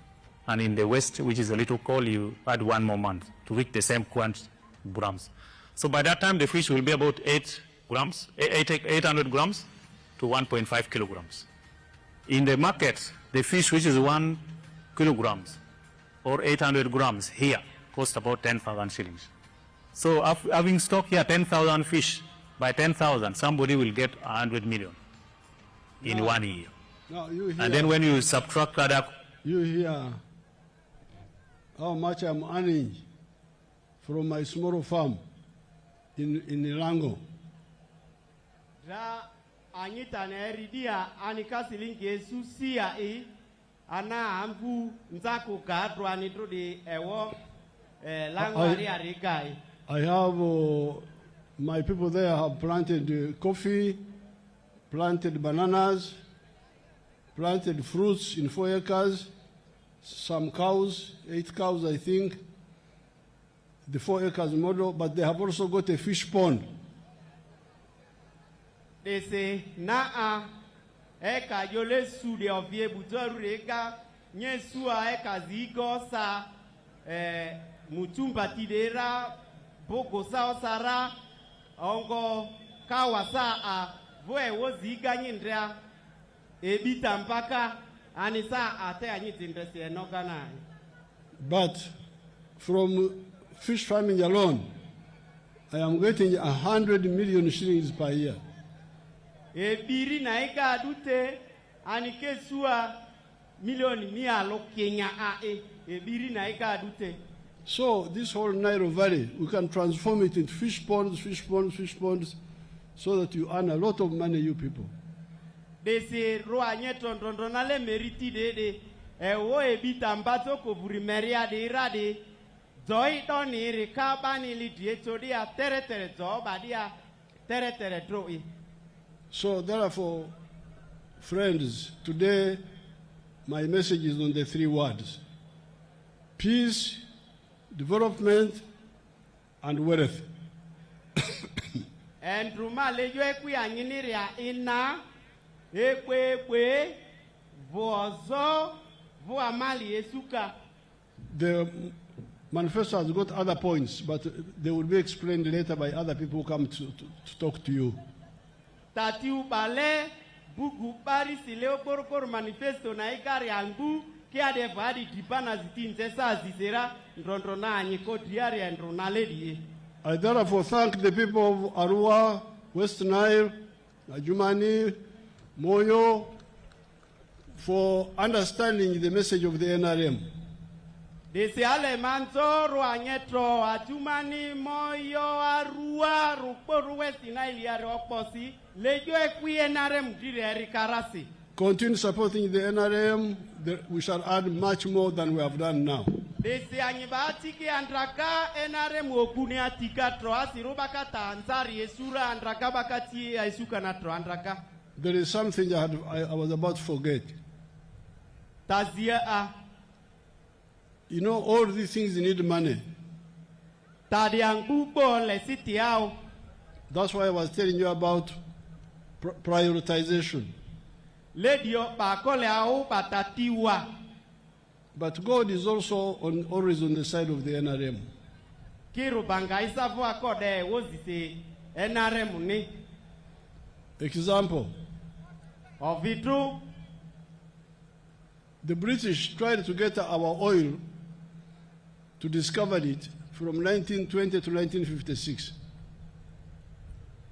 And in the west, which is a little cold, you add 1 more month to reach the same quantity of grams. So by that time, the fish will be about 800 grams to 1.5 kilograms. In the market, the fish which is 1 kilograms or 800 grams here cost about 10,000 shillings. So having stock here 10,000 fish, by 10,000, somebody will get 100 million in 1 year. Now you hear, and then when you subtract that up, you hear how much I'm earning from my small farm in Ilango. Ra anyita na eridia anikasilingi esusia ana ambu nzako kadro anitro de ewo langwari arigai. I have my people there have planted coffee, planted bananas, planted fruits in 4 acres, some cows, 8 cows I think, the 4 acres model, but they have also got a fish pond. They say, naa eka yole su de ovie butoru rega nye sua eka zigo sa mutumba tidera boko sa osara ongo kawasa a voe woziga nyindra ebita mpaka anisa ate anyitindresi enogana. But from fish farming alone, I am getting 100 million shillings per year. Ebiri na ika adute anike sua milioni mialo Kenya ebiri na ika adute. So this whole Nile Valley, we can transform it into fish ponds, so that you earn a lot of money, you people. Desi roa nyeton rondonale meriti de ewo ebita mbato koburi meria de irade zoi doni rekabani lidieto dia tere zo badia tere droi. So therefore, friends, today my message is on the 3 words: peace, development, and wealth. And rumale yo ekwi anyiniria ina ekwe vozo voamali esuka. The manifesto has got other points, but they will be explained later by other people who come to talk to you. Tati ubale bugu bari sileo korokoro manifesto na ikari angu kia de vadi dipana zitinze sa zisera ndrondrona anyiko diari ndrona ledi. I therefore thank the people of Arua, West Nile, Adjumani, Moyo for understanding the message of the NRM. Desi ale manzoro anyetro Adjumani moyo arua ruporu westina iliare oposi lejo ekwi NRM dire rikarasi. Continue supporting the NRM. We shall add much more than we have done now. Desi anyibati ki andraka NRM okune atika tro asirubaka tanzari esura andraka bakati aisuka na tro andraka. There is something I was about to forget. Tazia You know, all these things need money. That's why I was telling you about prioritization. But God is also always on the side of the NRM. Example. The British tried to get our oil to discover it from 1920 to 1956.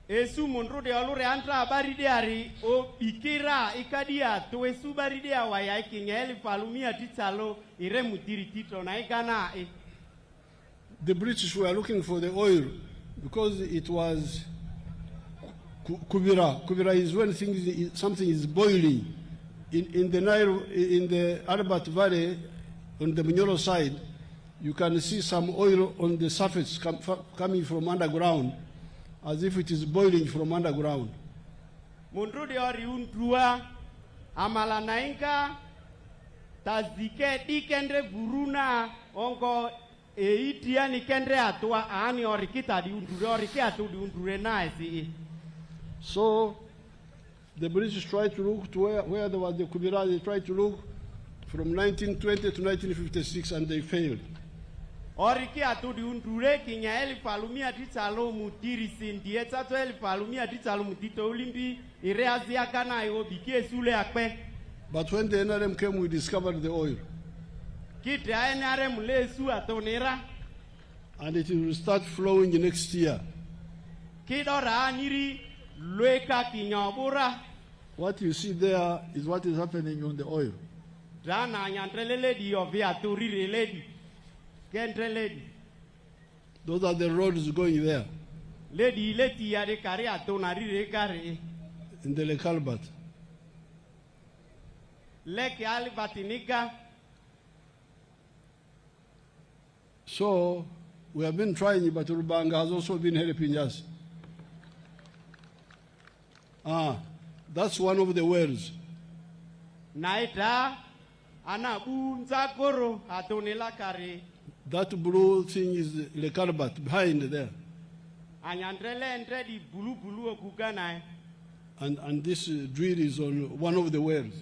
Esu munru de olure antra baridiari o ikira ikadia to esu baridia waya ikinyeli falumia titalo iremutiri tito na igana. The British were looking for the oil because it was kubira. Kubira is when something is boiling. In the Nile, in the Albert Valley, on the Munyoro side, you can see some oil on the surface coming from underground, as if it is boiling from underground. Mundu de ori untrua, amala nainka, tazike dikendre buruna, onko eitia nikendre atua ani orikita di undure orikiatu di undure na esi. So the British tried to look to where there was the Kubira. They tried to look from 1920 to 1956 and they failed. Oriki atu di undure kinya eli palumia titalo mutiri sindie tato eli palumia titalo mutito ulimbi ireazia kana iobike sule akpe. But when the NRM came, we discovered the oil. Kita NRM lesu atonera. And it will start flowing next year. Kidora niri lueka kinyabura. What you see there is what is happening on the oil. Rana nyantrelele di ovia turiri lady. Lady. Those are the roads going there. Lady leti yare kare atonari rekare. In the Lake Albert. Lake Albatinica. So we have been trying, but Rubanga has also been helping us. That's one of the wells. Naita anabunza goro atonela kare. That blue thing is Le Carbat behind there. And this drill is on one of the wells.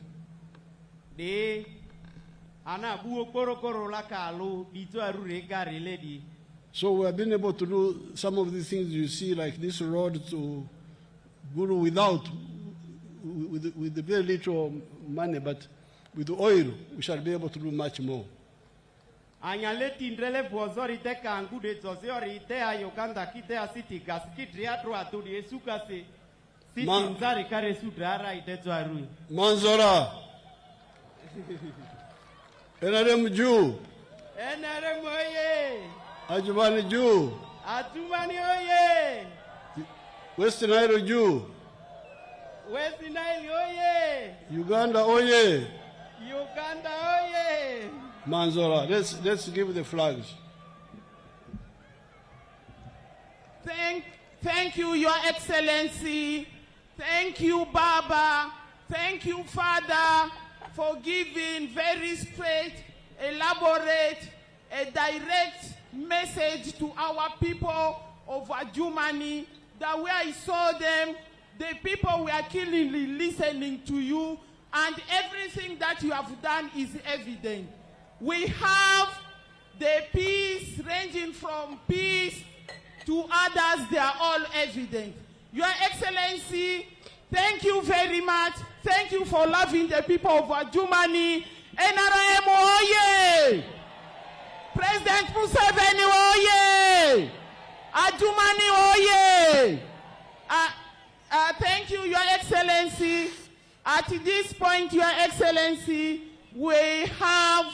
So we have been able to do some of the things you see, like this road to Guru with very little money, but with the oil we shall be able to do much more. Anyaleti ndrele vozori te kangu de zozori te ayokanda kite asiti gaskitri atro aturi esuka se siti nzari kare sudrara itezo arui Manzora NRM Jew NRM oye Adjumani Jew Adjumani oye West Nile Jew West Nile oye Uganda oye Uganda oye Manzora, let's give the flags. Thank you, Your Excellency. Thank you, Baba. Thank you, Father, for giving very straight, elaborate, a direct message to our people of Adjumani, that where I saw them, the people were keenly listening to you, and everything that you have done is evident. We have the peace ranging from peace to others, they are all evident. Your Excellency, thank you very much. Thank you for loving the people of Adjumani. NRM oye! President Museveni oye! Adjumani oye! Thank you, Your Excellency. At this point, Your Excellency, we have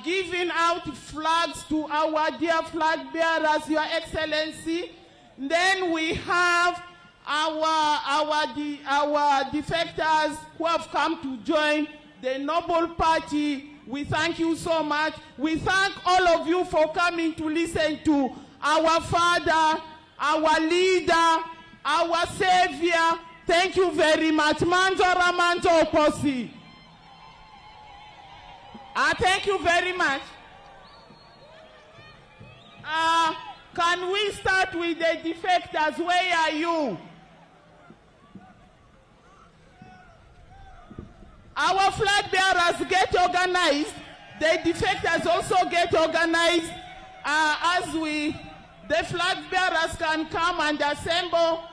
giving out flags to our dear flag bearers, Your Excellency. Then we have our defectors who have come to join the Noble Party. We thank you so much. We thank all of you for coming to listen to our father, our leader, our savior. Thank you very much. Manjora Manjo Kosi. Thank you very much. Can we start with the defectors? Where are you? Our flag bearers get organized. The defectors also get organized the flag bearers can come and assemble.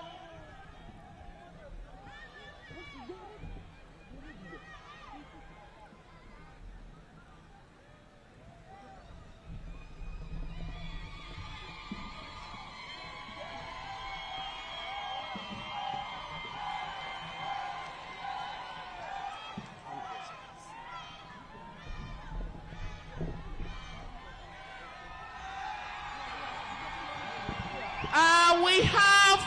We have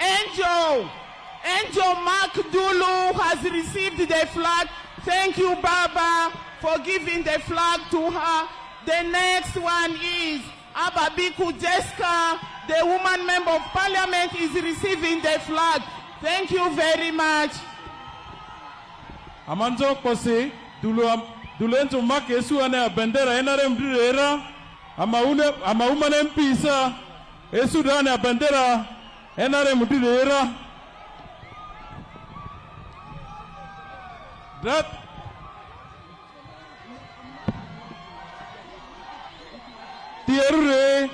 Angel Mark Dulu has received the flag. Thank you, Baba, for giving the flag to her. The next one is Ababiku Jessica, the woman member of parliament, is receiving the flag. Thank you very much. Amanzo Kose, Dulento Makesu and a Bendera NRM Dura, Amauma Pisa. Esudana bandera enare mutidera that tierre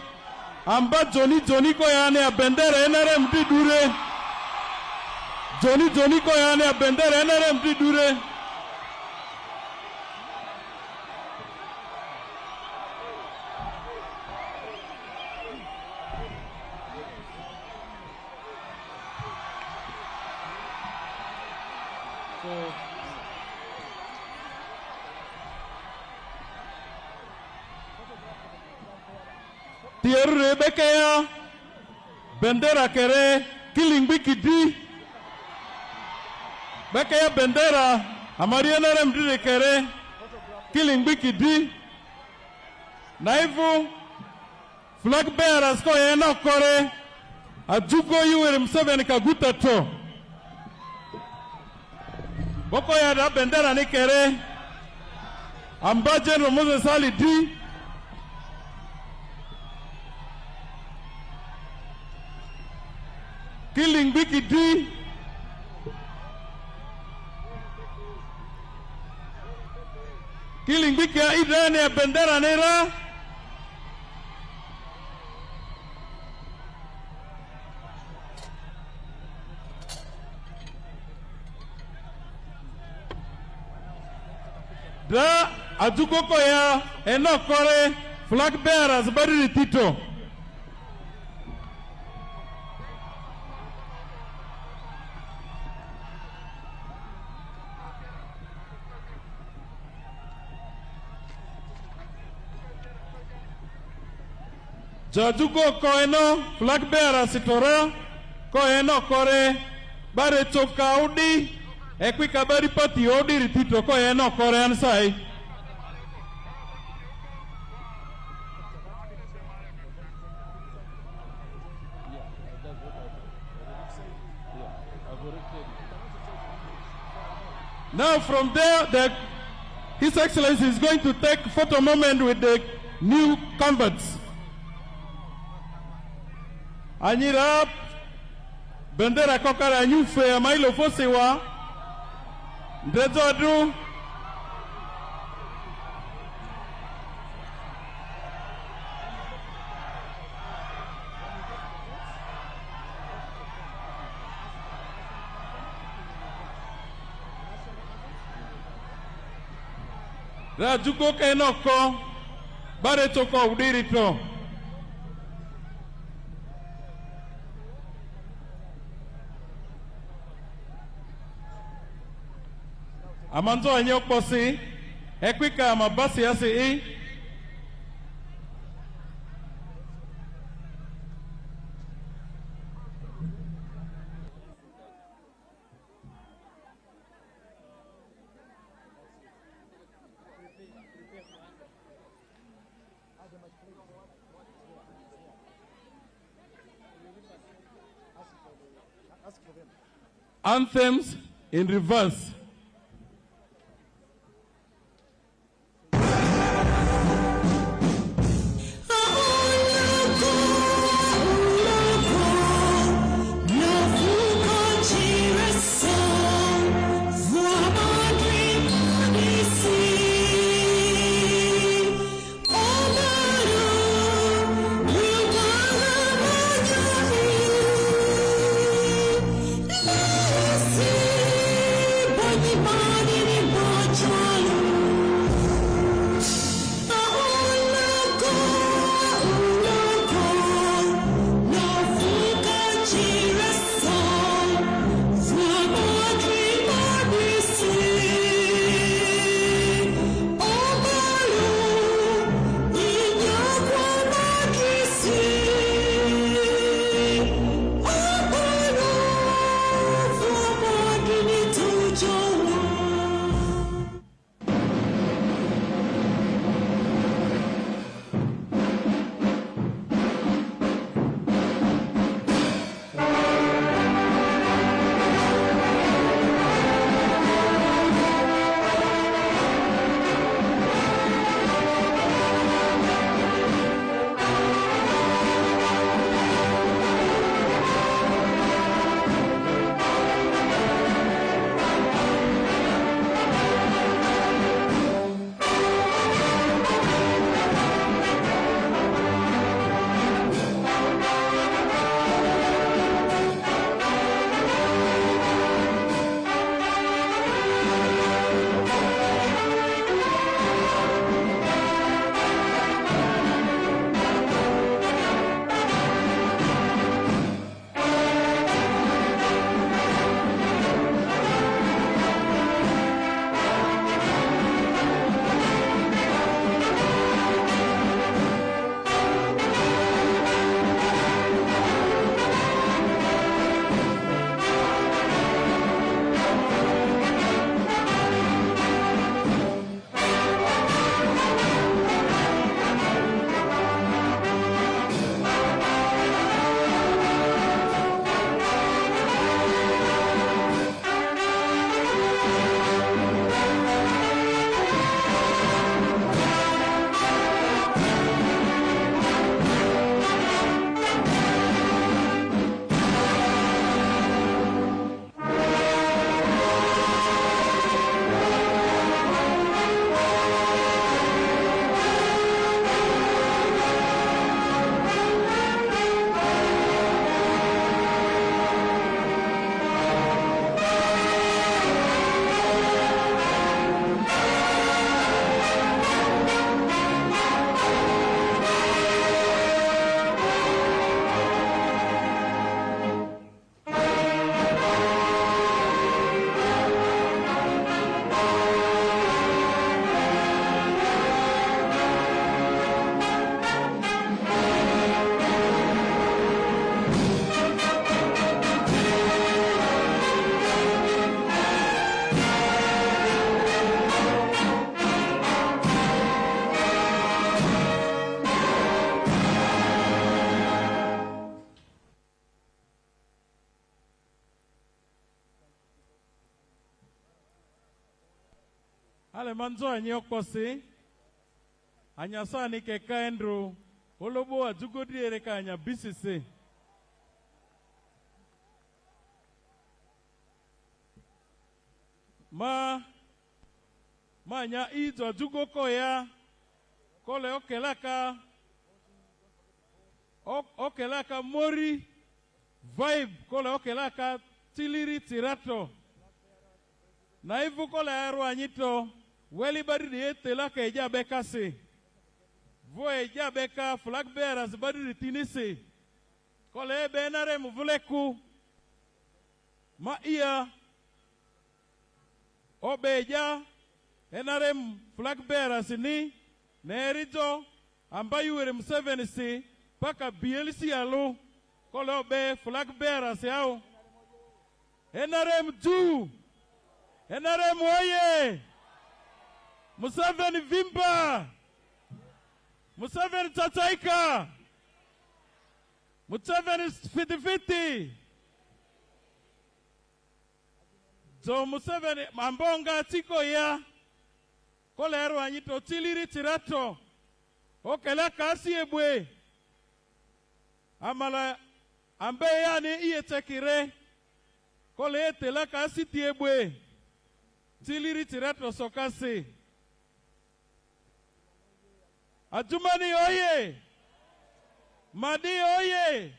amba Johnny ko yane bandera enare mutidure Johnny ko yane bandera enare mutidure Tierre Bekea Bendera Kere Killing Bikidi Bekea Bendera Amariana Remdi Kere Killing Bikidi Naivu Flag bearers ko ena kore Ajugo Yoweri Museveni Kaguta to Boko ya da bendera ni kere Ambaje no Moses Ali di Killing Biki D Killing Biki ya idane ya bendera nera da Ajukoko ya enokore flag bearers bari tito Jajuko koeno flag bearers itora koeno kore bare choka udi ekwika bari pati odi ritito koeno kore ansai Now from there His Excellency is going to take photo moment with the new converts. Anyira bendera kokara nyufe amailo fosewa ndezodu Rajuko kenoko bare toko udirito Amanzo anyoposi Ekwika mabasi yasi anthems in reverse. Ale manzo anyokosi anyasani ke kaendro olobo ajugodiere ka anya bisise manya izo ajugoko ya kole okelaka mori vibe kole okelaka tiliri tirato na hivu kole aero anyito weli baridi etela ka eja beka se vo eja beka flag bearers baridi tinise kole ebenare muvuleku ma iya obeja NRM flag bearers ni Nerijo ambayo Museveni si paka BLC alo kolo be flag bearers yao. NRM juu. NRM oye. Museveni vimba. Museveni tataika. Museveni fiti. So Museveni mambonga tiko ya kolero anyito tiliri tirato okela kasi ebwe amala ambe yani iye tekire kole etela kasi tiebwe tiliri tirato sokasi Adjumani oye Madi oye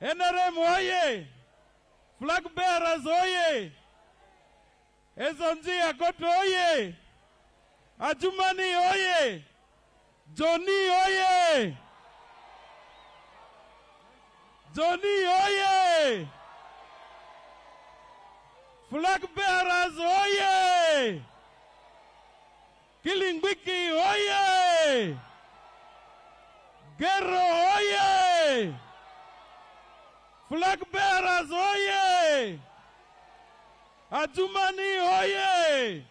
NRM oye Flag bearers oye Ezonji Akoto oye Adjumani oye Johnny oye Johnny oye Flag bearers oye Kilingbiki oye Gero oye Flag bearers oye Adjumani oye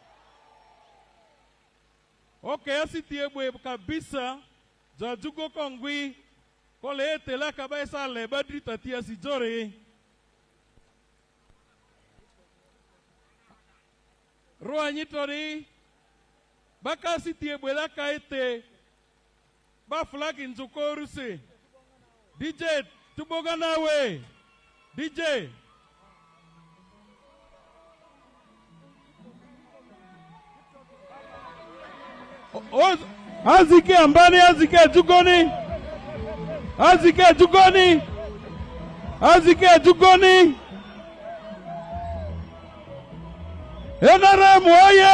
Okay, asitiebwe kabisa Jajugo kongwi kole etela kabaisa lebadri tatia sijore Roa nyitori baka asitiebwe la kaete ba flag nzukoruse DJ tuboga nawe DJ Azike ambani azike jugoni Azike jugoni Azike jugoni NRM oye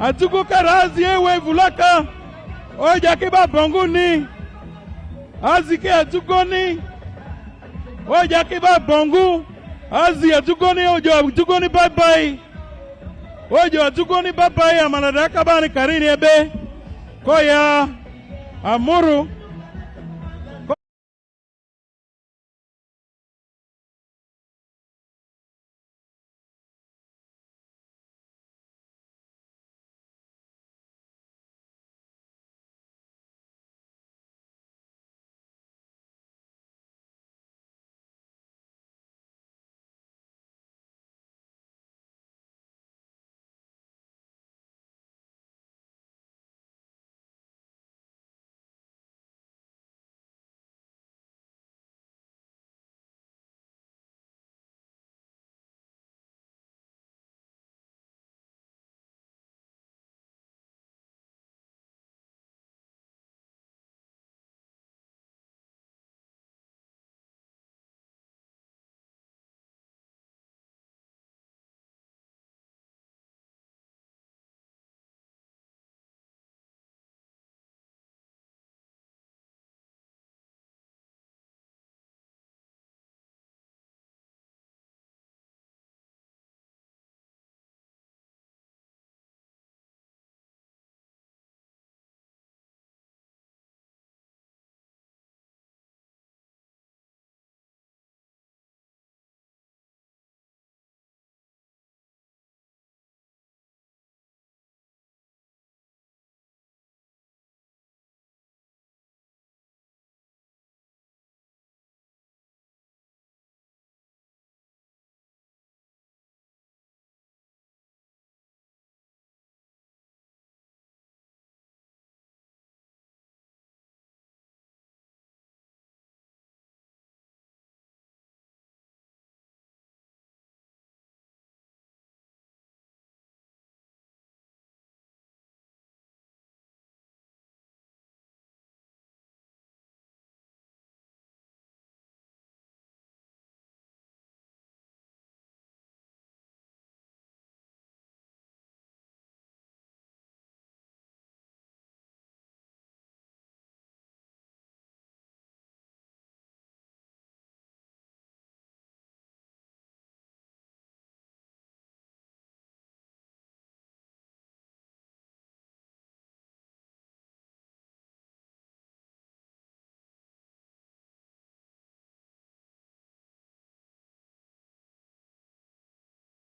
Atuko karazi ewe vulaka Oja kiba bonguni Azike atukoni Oja kiba bongu Azi atukoni ojo atukoni bye bye Ojo atukoni bye bye Amanadaka bani karini ebe Koya Amuru